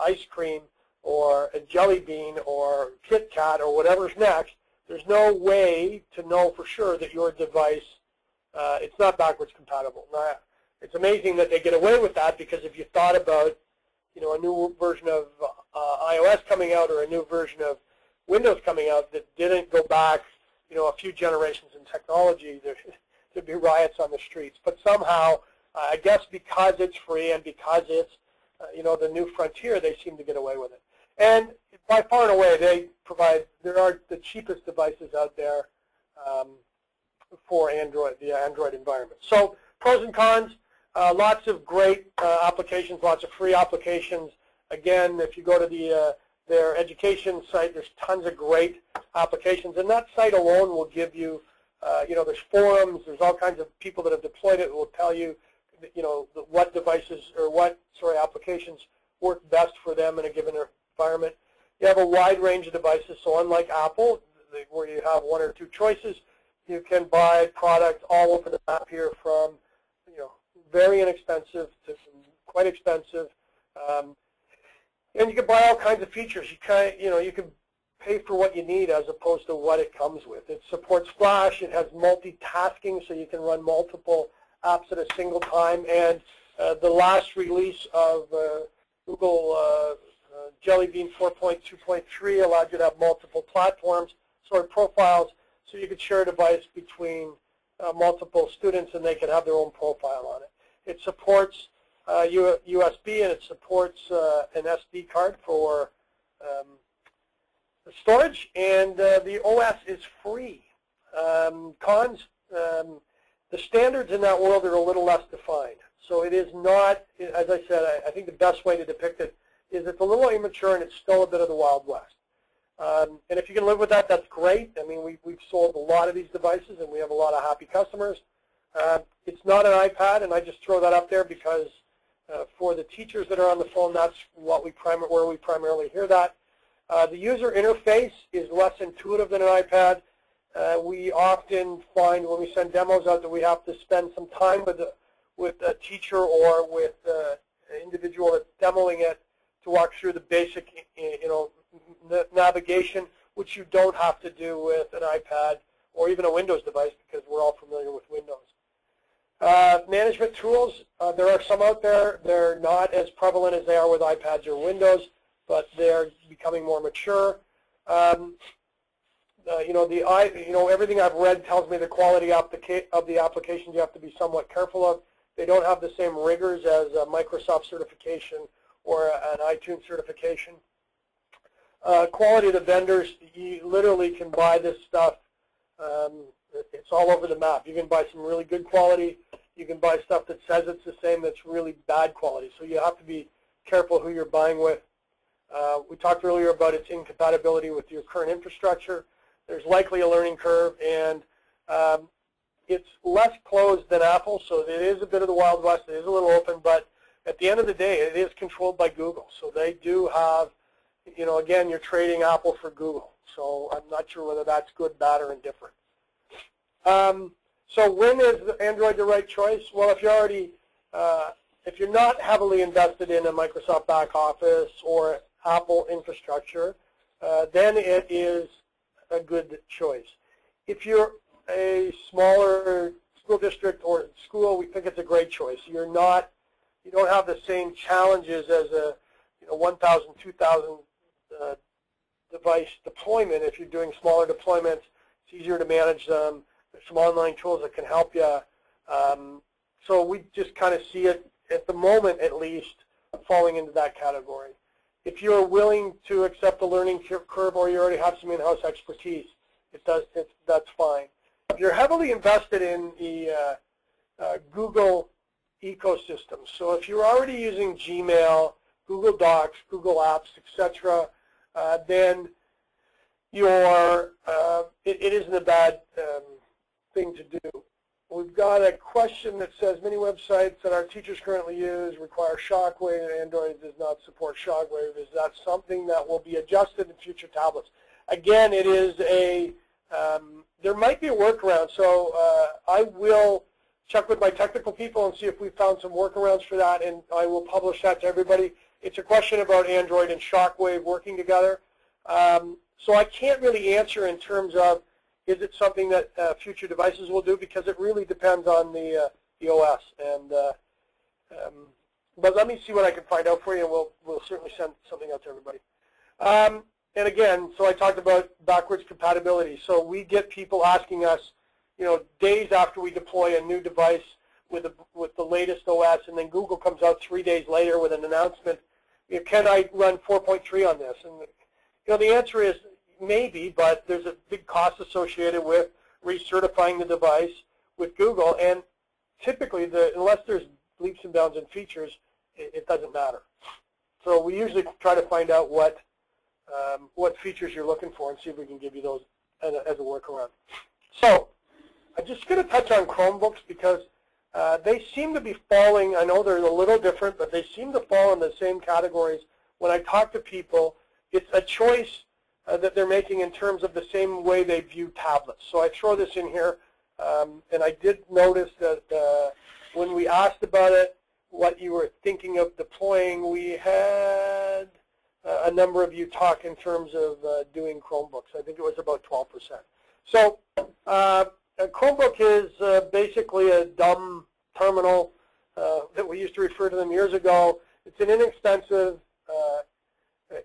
ice cream or a jelly bean or Kit Kat or whatever's next, there's no way to know for sure that your device, it's not backwards compatible. Now, it's amazing that they get away with that, because if you thought about a new version of iOS coming out or a new version of Windows coming out that didn't go back a few generations in technology, there'd be riots on the streets. But somehow, I guess because it's free and because it's the new frontier, they seem to get away with it. And by far and away, there are the cheapest devices out there for Android, the Android environment. So pros and cons, lots of great applications, lots of free applications. Again, if you go to their education site, there's tons of great applications, and that site alone will give you, there's forums, there's all kinds of people that have deployed it who will tell you, what devices or applications work best for them in a given environment. You have a wide range of devices, so unlike Apple, where you have one or two choices, you can buy products all over the map here, from very inexpensive to quite expensive, and you can buy all kinds of features. You can pay for what you need as opposed to what it comes with. It supports Flash. It has multitasking, so you can run multiple apps at a single time. And the last release of Google Jelly Bean 4.2.3 allowed you to have multiple platforms, profiles, so you could share a device between multiple students and they can have their own profile on it. It supports USB and it supports an SD card for storage, and the OS is free. Cons, the standards in that world are a little less defined. So it is not, as I said, I think the best way to depict it is it's a little immature and it's still a bit of the Wild West. And if you can live with that, that's great. I mean, we've sold a lot of these devices and we have a lot of happy customers. It's not an iPad, and I just throw that up there because for the teachers that are on the phone, that's where we primarily hear that. The user interface is less intuitive than an iPad. We often find when we send demos out that we have to spend some time with a teacher or with an individual that's demoing it to walk through the basic, navigation, which you don't have to do with an iPad or even a Windows device because we're all familiar with Windows. Management tools, there are some out there. They're not as prevalent as they are with iPads or Windows, but they're becoming more mature. Everything I've read tells me the quality of the applications you have to be somewhat careful of. They don't have the same rigors as a Microsoft certification or an iTunes certification. Quality of the vendors, you literally can buy this stuff. It's all over the map. You can buy some really good quality. You can buy stuff that says it's the same that's really bad quality. So you have to be careful who you're buying with. We talked earlier about its incompatibility with your current infrastructure. There's likely a learning curve, and it's less closed than Apple, so it is a bit of the Wild West. It is a little open, but at the end of the day, it is controlled by Google. So they do have, again, you're trading Apple for Google. So I'm not sure whether that's good, bad, or indifferent. So when is Android the right choice? Well, if you're not heavily invested in a Microsoft back office or Apple infrastructure, then it is a good choice. If you're a smaller school district or school, we think it's a great choice. You don't have the same challenges as a 1,000, 2,000 device deployment. If you're doing smaller deployments, it's easier to manage them. There's some online tools that can help you. So we just kind of see it, at the moment at least, falling into that category. If you're willing to accept the learning curve or you already have some in-house expertise, that's fine. If you're heavily invested in the Google ecosystem, so if you're already using Gmail, Google Docs, Google Apps, etc., then it isn't a bad thing to do. We've got a question that says many websites that our teachers currently use require Shockwave and Android does not support Shockwave. Is that something that will be adjusted in future tablets? Again, it is there might be a workaround. So I will check with my technical people and see if we found some workarounds for that, and I will publish that to everybody. It's a question about Android and Shockwave working together. So I can't really answer in terms of is it something that future devices will do, because it really depends on the OS. And but let me see what I can find out for you, and we'll certainly send something out to everybody. And again, so I talked about backwards compatibility. So we get people asking us, days after we deploy a new device with the latest OS, and then Google comes out 3 days later with an announcement, can I run 4.3 on this? And the answer is maybe, but there's a big cost associated with recertifying the device with Google, and typically, unless there's leaps and bounds in features, it doesn't matter. So we usually try to find out what features you're looking for and see if we can give you those as a workaround. So I'm just going to touch on Chromebooks because they seem to be falling. I know they're a little different, but they seem to fall in the same categories. When I talk to people, it's a choice that they're making in terms of the same way they view tablets. So I throw this in here, and I did notice that when we asked about it, what you were thinking of deploying, we had a number of you talk in terms of doing Chromebooks. I think it was about 12%. So a Chromebook is basically a dumb terminal that we used to refer to them years ago. It's an inexpensive,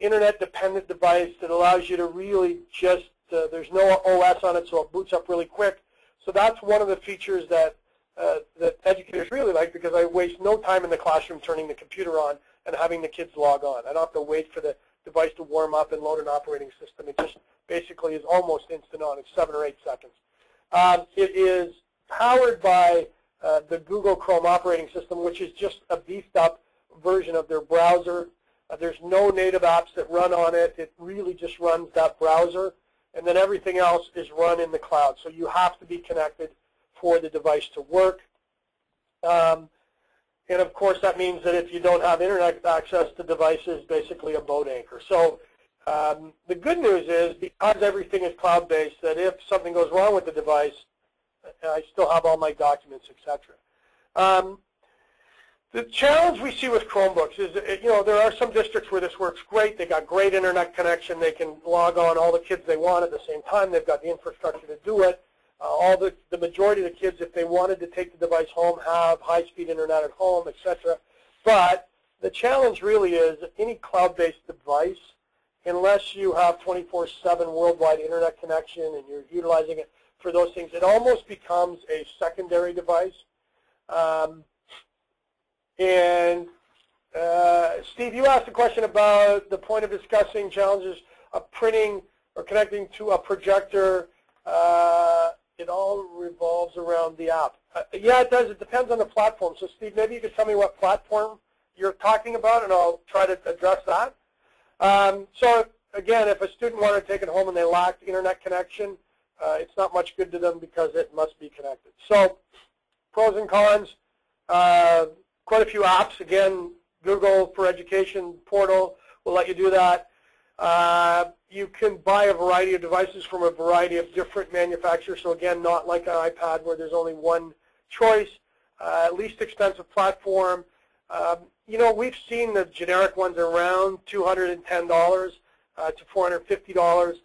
internet-dependent device that allows you to really just, there's no OS on it, so it boots up really quick. So that's one of the features that that educators really like, because I waste no time in the classroom turning the computer on and having the kids log on. I don't have to wait for the device to warm up and load an operating system. It just basically is almost instant on. It's 7 or 8 seconds. It is powered by the Google Chrome operating system, which is just a beefed up version of their browser. There's no native apps that run on it. It really just runs that browser, and then everything else is run in the cloud. So you have to be connected for the device to work. And of course, that means that if you don't have internet access, the device is basically a boat anchor. So the good news is, because everything is cloud-based, that if something goes wrong with the device, I still have all my documents, etc. The challenge we see with Chromebooks is, there are some districts where this works great. They got great internet connection. They can log on all the kids they want at the same time. They've got the infrastructure to do it. The majority of the kids, if they wanted to take the device home, have high-speed internet at home, etc. But the challenge really is any cloud-based device, unless you have 24/7 worldwide internet connection and you're utilizing it for those things, it almost becomes a secondary device. Steve, you asked a question about the point of discussing challenges of printing or connecting to a projector. It all revolves around the app. Yeah, it does. It depends on the platform. So, Steve, maybe you could tell me what platform you're talking about, and I'll try to address that. So, again, if a student wanted to take it home and they lacked internet connection, it's not much good to them because it must be connected. So, pros and cons, quite a few apps. Again, Google for Education portal will let you do that. You can buy a variety of devices from a variety of different manufacturers. So again, not like an iPad where there's only one choice. Least expensive platform. We've seen the generic ones around $210 to $450.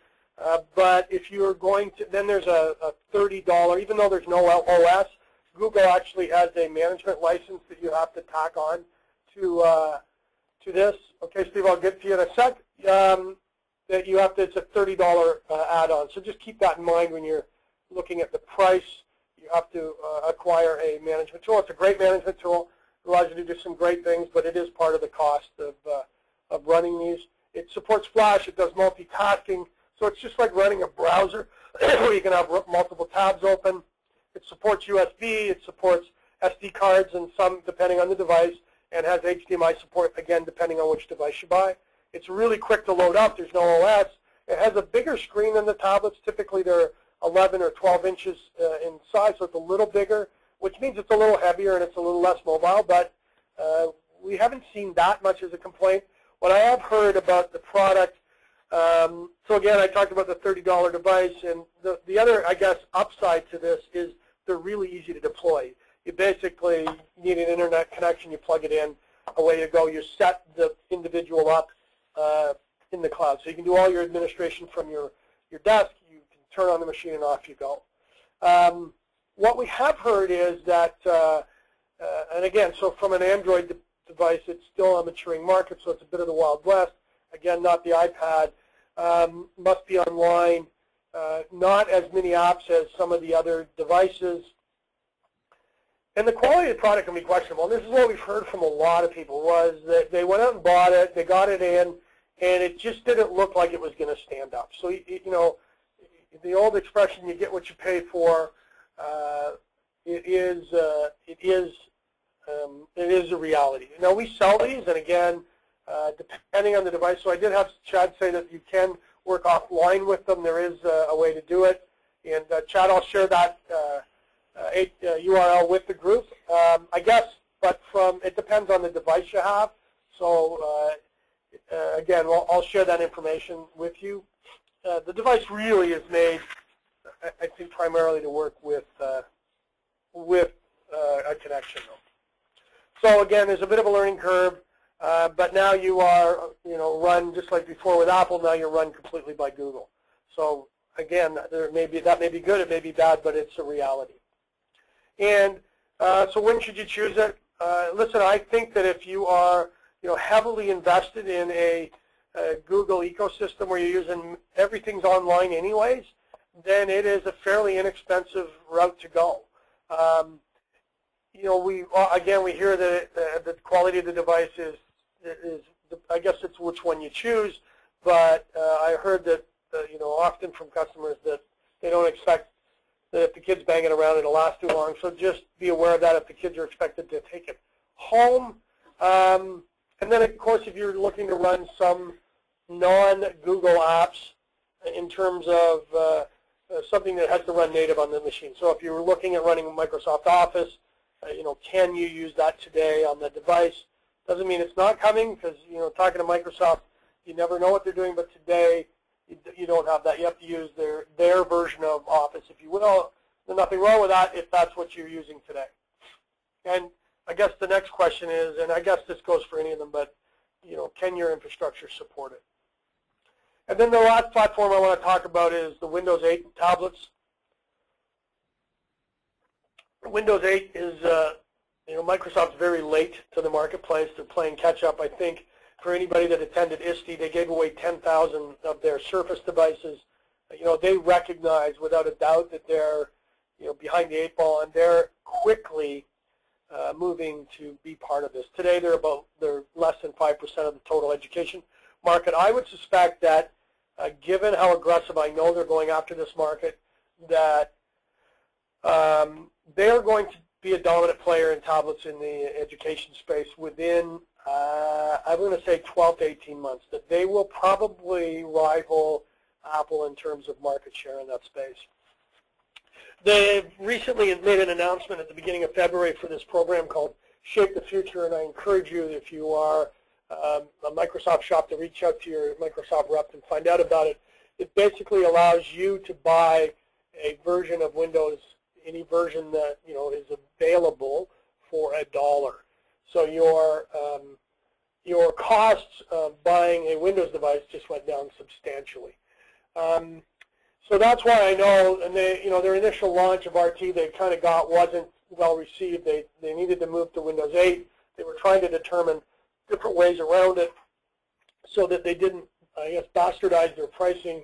But if you're going to, then there's a $30, even though there's no OS, Google actually has a management license that you have to tack on to this. Okay, Steve, I'll get to you in a sec. That you have to, it's a $30 add-on. So just keep that in mind when you're looking at the price. You have to acquire a management tool. It's a great management tool. It allows you to do some great things, but it is part of the cost of running these. It supports Flash. It does multitasking. So it's just like running a browser where you can have multiple tabs open. It supports USB. It supports SD cards and some depending on the device, and has HDMI support, again, depending on which device you buy. It's really quick to load up. There's no OS. It has a bigger screen than the tablets. Typically, they're 11 or 12 inches in size, so it's a little bigger, which means it's a little heavier and it's a little less mobile, but we haven't seen that much as a complaint. What I have heard about the product, so again, I talked about the $30 device, and the other, I guess, upside to this is they're really easy to deploy. You basically need an internet connection. You plug it in. Away you go. You set the individual up in the cloud. So you can do all your administration from your desk. You can turn on the machine and off you go. What we have heard is that, and again, so from an Android device, it's still a maturing market, so it's a bit of the Wild West. Again, not the iPad. Must be online. Not as many apps as some of the other devices. And the quality of the product can be questionable. And this is what we've heard from a lot of people, was that they went out and bought it, they got it in, and it just didn't look like it was going to stand up. So, the old expression, you get what you pay for, it is a reality. Now, we sell these, and again, depending on the device. So I did have Chad say that you can work offline with them. There is a way to do it. And Chad, I'll share that URL with the group. I guess, but it depends on the device you have. So again, I'll share that information with you. The device really is made, I think, primarily to work with a connection. So again, there's a bit of a learning curve, but now you are, run just like before with Apple. Now you're run completely by Google. So again, that may be good, it may be bad, but it's a reality. And So when should you choose it? Listen, I think that if you are heavily invested in a Google ecosystem where you're using everything's online anyways, then it is a fairly inexpensive route to go. We hear that the quality of the device is I guess it's which one you choose, but I heard that often from customers that they don't expect that if the kid's banging around it'll last too long. So just be aware of that if the kids are expected to take it home. And then of course if you're looking to run some non-Google apps in terms of something that has to run native on the machine. So if you're looking at running Microsoft Office, can you use that today on the device? Doesn't mean it's not coming, because talking to Microsoft, you never know what they're doing. But today, you don't have that. You have to use their version of Office, if you will. There's nothing wrong with that if that's what you're using today. And I guess the next question is, and I guess this goes for any of them, but can your infrastructure support it? And then the last platform I want to talk about is the Windows 8 tablets. Windows 8 is, Microsoft's very late to the marketplace. They're playing catch up. I think for anybody that attended ISTE, they gave away 10,000 of their Surface devices. They recognize without a doubt that they're, behind the eight ball, and they're quickly moving to be part of this. Today, they're less than 5% of the total education market. I would suspect that, given how aggressive I know they're going after this market, that they're going to be a dominant player in tablets in the education space within, I'm going to say 12 to 18 months, that they will probably rival Apple in terms of market share in that space. They recently made an announcement at the beginning of February for this program called Shape the Future, and I encourage you, if you are a Microsoft shop, to reach out to your Microsoft rep and find out about it. It basically allows you to buy a version of Windows, any version that is available, for $1. So your costs of buying a Windows device just went down substantially. So that's why I know, and their initial launch of RT they kind of got wasn't well received. They needed to move to Windows 8. They were trying to determine different ways around it so that they didn't, I guess, bastardize their pricing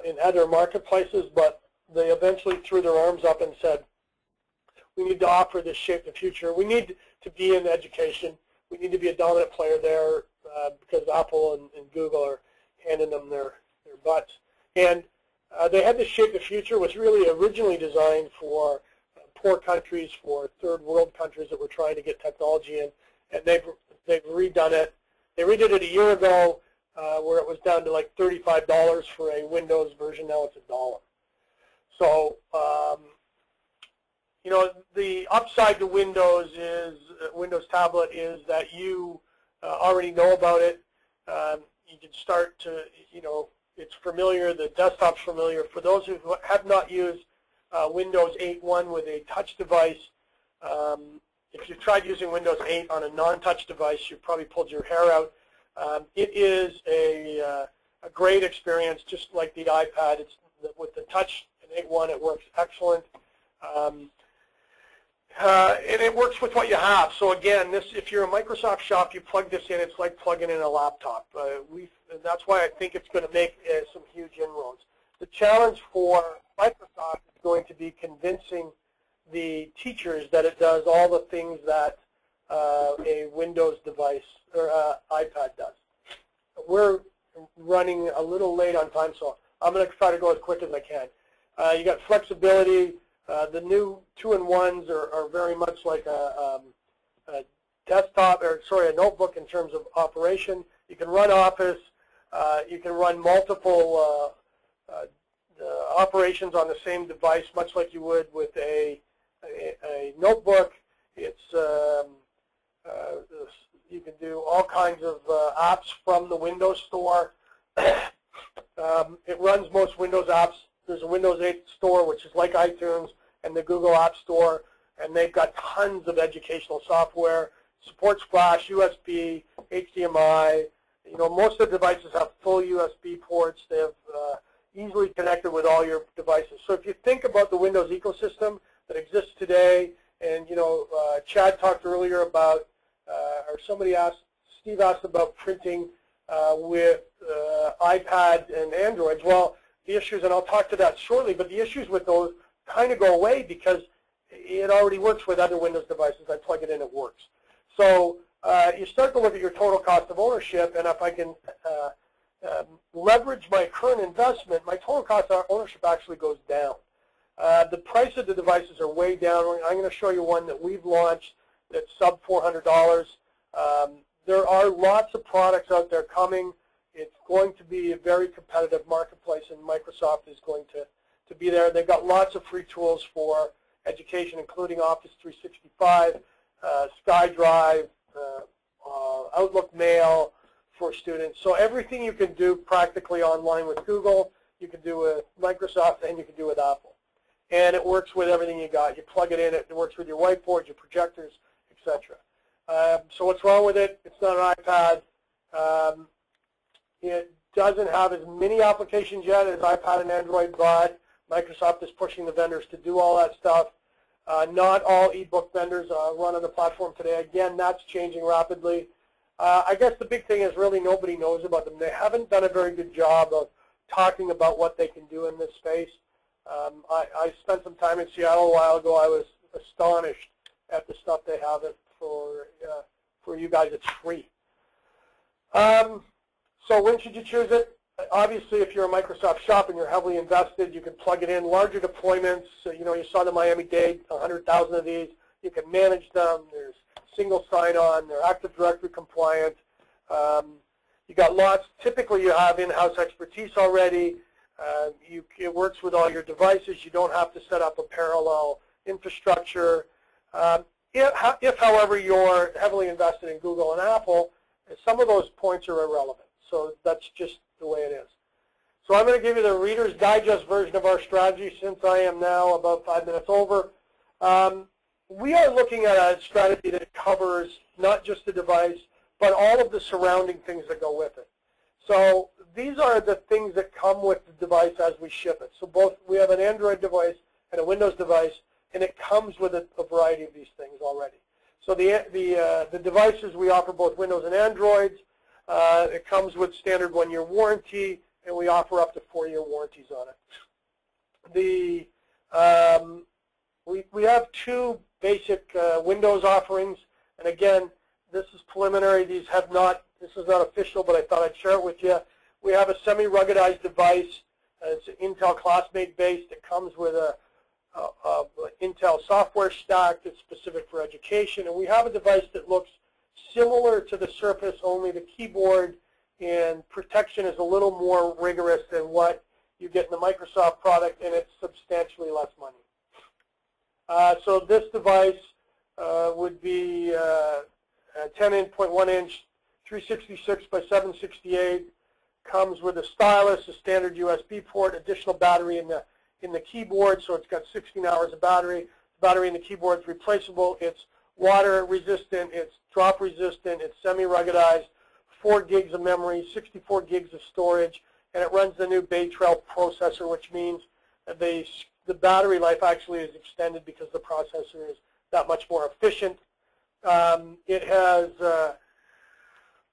in other marketplaces, but they eventually threw their arms up and said, we need to offer this Shape the Future. We need to be in education. We need to be a dominant player there because Apple and Google are handing them their butts. And they had this Shape the Future, was really originally designed for poor countries, for third world countries that were trying to get technology in, and they've redone it. They redid it a year ago where it was down to like $35 for a Windows version. Now it's $1. So, the upside to Windows Tablet is that you already know about it. You can start to, it's familiar. The desktop's familiar. For those who have not used Windows 8.1 with a touch device, if you've tried using Windows 8 on a non-touch device, you've probably pulled your hair out. It is a great experience, just like the iPad. It's with the touch in 8.1, it works excellent. And it works with what you have. So again, if you're a Microsoft shop, you plug this in, it's like plugging in a laptop. And that's why I think it's going to make some huge inroads. The challenge for Microsoft is going to be convincing the teachers that it does all the things that a Windows device or iPad does. We're running a little late on time, so I'm going to try to go as quick as I can. You got flexibility. The new 2-in-1s are very much like a desktop, or sorry, a notebook in terms of operation. You can run Office. You can run multiple operations on the same device, much like you would with a notebook. It's you can do all kinds of apps from the Windows Store. It runs most Windows apps. There's a Windows 8 store, which is like iTunes, and the Google App Store, and they've got tons of educational software. Supports Flash, USB, HDMI. Most of the devices have full USB ports. They have easily connected with all your devices. So if you think about the Windows ecosystem that exists today, And Chad talked earlier about, or somebody asked, Steve asked about printing with iPad and Androids. Well, the issues, and I'll talk to that shortly, but the issues with those kind of go away because it already works with other Windows devices. I plug it in, it works. So you start to look at your total cost of ownership, and if I can leverage my current investment, my total cost of ownership actually goes down. The price of the devices are way down. I'm going to show you one that we've launched that's sub $400. There are lots of products out there coming. It's going to be a very competitive marketplace, and Microsoft is going to be there. They've got lots of free tools for education, including Office 365, SkyDrive, Outlook Mail for students. So everything you can do practically online with Google, you can do with Microsoft, and you can do with Apple. And it works with everything you got. You plug it in, it works with your whiteboards, your projectors, etc. So what's wrong with it? It's not an iPad. It doesn't have as many applications yet as iPad and Android, but Microsoft is pushing the vendors to do all that stuff. Not all ebook vendors run on the platform today. Again, that's changing rapidly. I guess the big thing is really nobody knows about them. They haven't done a very good job of talking about what they can do in this space. I spent some time in Seattle a while ago. I was astonished at the stuff they have for you guys. It's free. So when should you choose it? Obviously, if you're a Microsoft shop and you're heavily invested, you can plug it in. Larger deployments, you saw the Miami-Dade, 100,000 of these. You can manage them. There's single sign-on. They're Active Directory compliant. You got lots. Typically, you have in-house expertise already. It works with all your devices. You don't have to set up a parallel infrastructure. If, however, you're heavily invested in Google and Apple, some of those points are irrelevant. So that's just the way it is. So I'm going to give you the Reader's Digest version of our strategy since I am now about 5 minutes over. We are looking at a strategy that covers not just the device, but all of the surrounding things that go with it. So these are the things that come with the device as we ship it. So we have an Android device and a Windows device, and it comes with a variety of these things already. So the devices, we offer both Windows and Androids. It comes with standard 1-year warranty, and we offer up to 4-year warranties on it. We have 2 basic Windows offerings, and again, this is preliminary. This is not official, but I thought I'd share it with you. We have a semi-ruggedized device. It's Intel Classmate based. It comes with a Intel software stack that's specific for education, and we have a device that looks similar to the Surface, only the keyboard and protection is a little more rigorous than what you get in the Microsoft product, and it's substantially less money. So this device would be a 10.1-inch, 366 by 768. Comes with a stylus, a standard USB port, additional battery in the keyboard, so it's got 16 hours of battery. The battery in the keyboard is replaceable. It's water resistant, it's drop resistant, it's semi-ruggedized, 4 gigs of memory, 64 gigs of storage, and it runs the new Bay Trail processor, which means the battery life actually is extended because the processor is that much more efficient. It has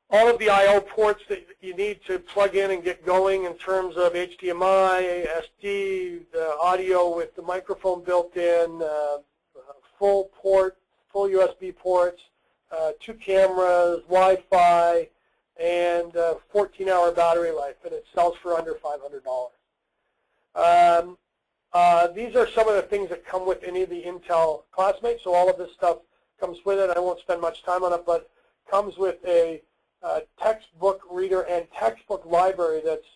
all of the I/O ports that you need to plug in and get going in terms of HDMI, SD, the audio with the microphone built in, full USB ports, 2 cameras, Wi-Fi, and 14-hour battery life, and it sells for under $500. These are some of the things that come with any of the Intel Classmates, so all of this stuff comes with it. I won't spend much time on it, but comes with a textbook reader and textbook library that's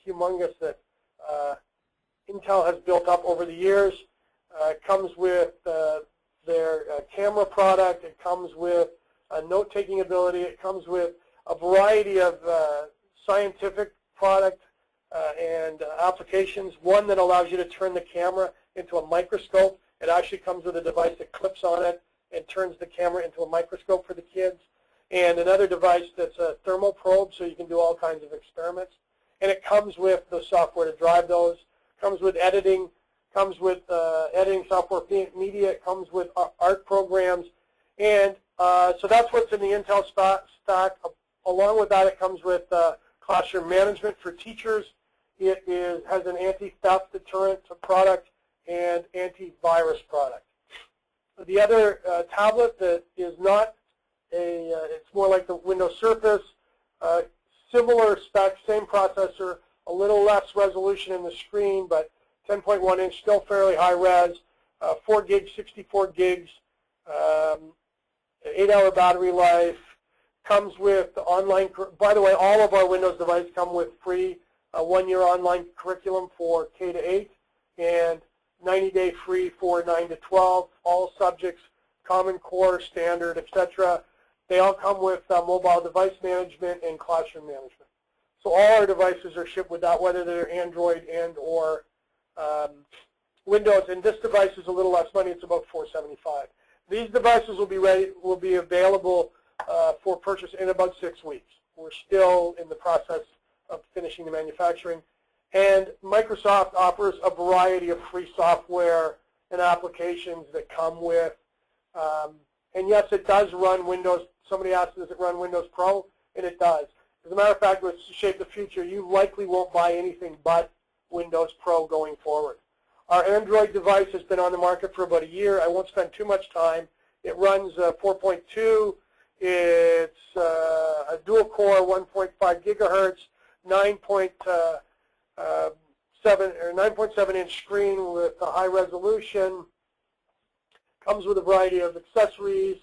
humongous that Intel has built up over the years. It comes with their camera product. It comes with a note-taking ability. It comes with a variety of scientific product and applications. One that allows you to turn the camera into a microscope. It actually comes with a device that clips on it and turns the camera into a microscope for the kids. And another device that's a thermal probe, so you can do all kinds of experiments. And it comes with the software to drive those. It comes with editing comes with editing software, media, it comes with art programs, and so that's what's in the Intel stack. Along with that, it comes with classroom management for teachers. It has an anti-theft deterrent product and antivirus product. The other tablet that is not it's more like the Windows Surface, similar specs, same processor, a little less resolution in the screen, but 10.1 inch, still fairly high res, 4 gigs, 64 gigs, 8-hour battery life, comes with online, by the way, all of our Windows devices come with free 1-year online curriculum for K to 8 and 90-day free for 9 to 12, all subjects, Common Core, Standard, etc. They all come with mobile device management and classroom management. So all our devices are shipped with that, whether they're Android and or Windows. And this device is a little less money. It's about $475. These devices will be available for purchase in about 6 weeks. We're still in the process of finishing the manufacturing. And Microsoft offers a variety of free software and applications that come with. And yes, it does run Windows. Somebody asked, does it run Windows Pro? And it does. As a matter of fact, with Shape the Future, you likely won't buy anything but Windows Pro going forward. Our Android device has been on the market for about a year. I won't spend too much time. It runs 4.2. It's a dual-core 1.5 gigahertz, 9.7 inch screen with a high resolution. Comes with a variety of accessories,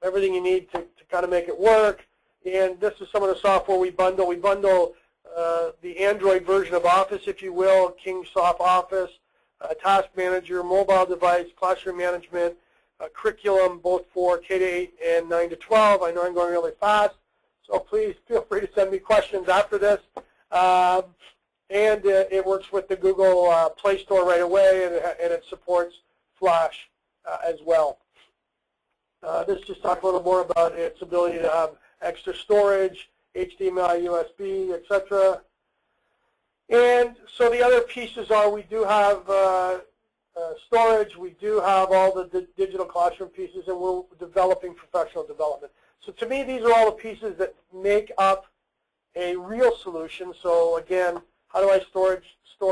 everything you need to kind of make it work. And this is some of the software we bundle. We bundle the Android version of Office, if you will, Kingsoft Office, Task Manager, mobile device, classroom management, curriculum, both for K to 8 and 9 to 12. I know I'm going really fast, so please feel free to send me questions after this. And it works with the Google Play Store right away, and it supports Flash as well. This just talks a little more about its ability to have extra storage, HDMI, USB, etc. And so the other pieces are we do have storage, we do have all the digital classroom pieces, and we're developing professional development. So to me, these are all the pieces that make up a real solution. So again, how do I store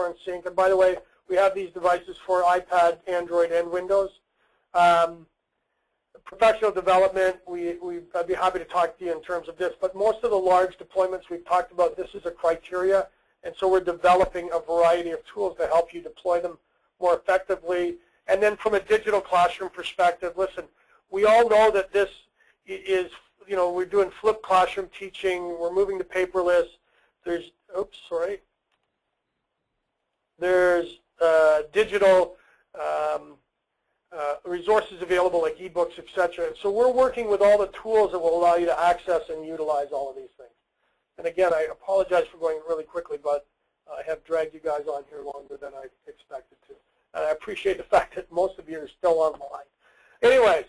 and sync? And by the way, we have these devices for iPad, Android, and Windows. Professional development, I'd be happy to talk to you in terms of this, but most of the large deployments we've talked about, this is a criteria, and so we're developing a variety of tools to help you deploy them more effectively. And then from a digital classroom perspective, listen, we all know that this is, you know, we're doing flipped classroom teaching, we're moving to paperless, there's digital resources available like ebooks, etc. So we're working with all the tools that will allow you to access and utilize all of these things. And again, I apologize for going really quickly, but I have dragged you guys on here longer than I expected to. And I appreciate the fact that most of you are still online. Anyways,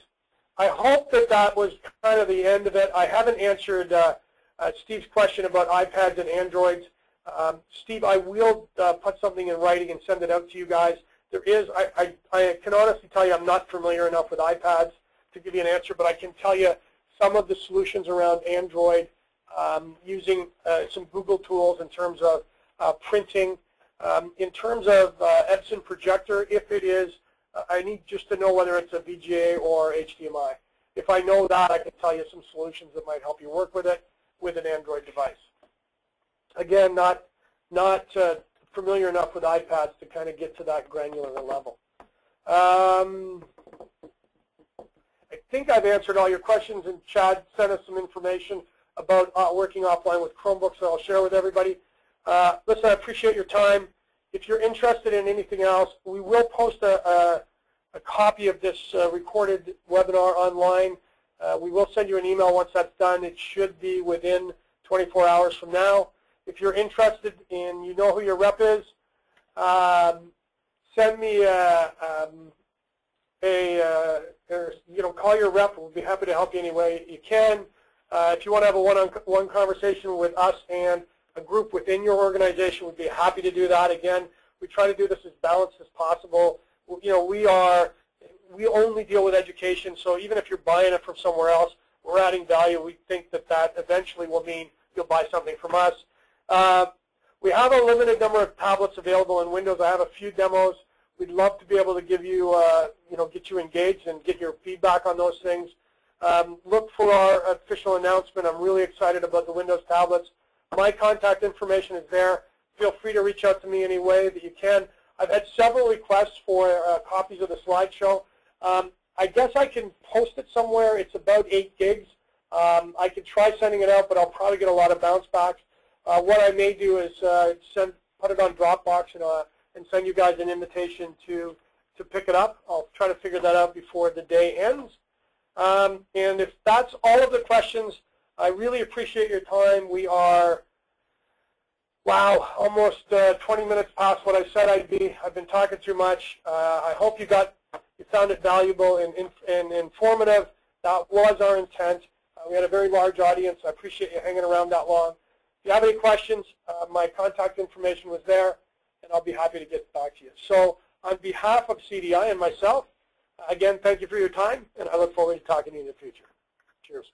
I hope that that was kind of the end of it. I haven't answered Steve's question about iPads and Androids. Steve, I will put something in writing and send it out to you guys. There is, I can honestly tell you I'm not familiar enough with iPads to give you an answer, but I can tell you some of the solutions around Android using some Google tools in terms of printing. In terms of Epson projector, if it is, I need just to know whether it's a VGA or HDMI. If I know that, I can tell you some solutions that might help you work with it with an Android device. Again, not familiar enough with iPads to kind of get to that granular level. I think I've answered all your questions, and Chad sent us some information about working offline with Chromebooks that I'll share with everybody. Listen, I appreciate your time. If you're interested in anything else, we will post a copy of this recorded webinar online. We will send you an email once that's done. It should be within 24 hours from now. If you're interested in, you know who your rep is, send me call your rep. We'll be happy to help you any way you can. If you want to have a one-on-one conversation with us and a group within your organization, we'd be happy to do that. Again, We try to do this as balanced as possible. You know, we only deal with education, so even if you're buying it from somewhere else, we're adding value. We think that that eventually will mean you'll buy something from us. We have a limited number of tablets available in Windows. I have a few demos. We'd love to be able to give you, get you engaged and get your feedback on those things. Look for our official announcement. I'm really excited about the Windows tablets. My contact information is there. Feel free to reach out to me any way that you can. I've had several requests for copies of the slideshow. I guess I can post it somewhere. It's about 8 gigs. I could try sending it out, but I'll probably get a lot of bounce backs. What I may do is put it on Dropbox and send you guys an invitation to pick it up. I'll try to figure that out before the day ends. And if that's all of the questions, I really appreciate your time. We are, wow, almost 20 minutes past what I said I'd be. I've been talking too much. I hope you found it valuable and informative. That was our intent. We had a very large audience. I appreciate you hanging around that long. If you have any questions, my contact information was there, and I'll be happy to get back to you. So on behalf of CDI and myself, again, thank you for your time, and I look forward to talking to you in the future. Cheers.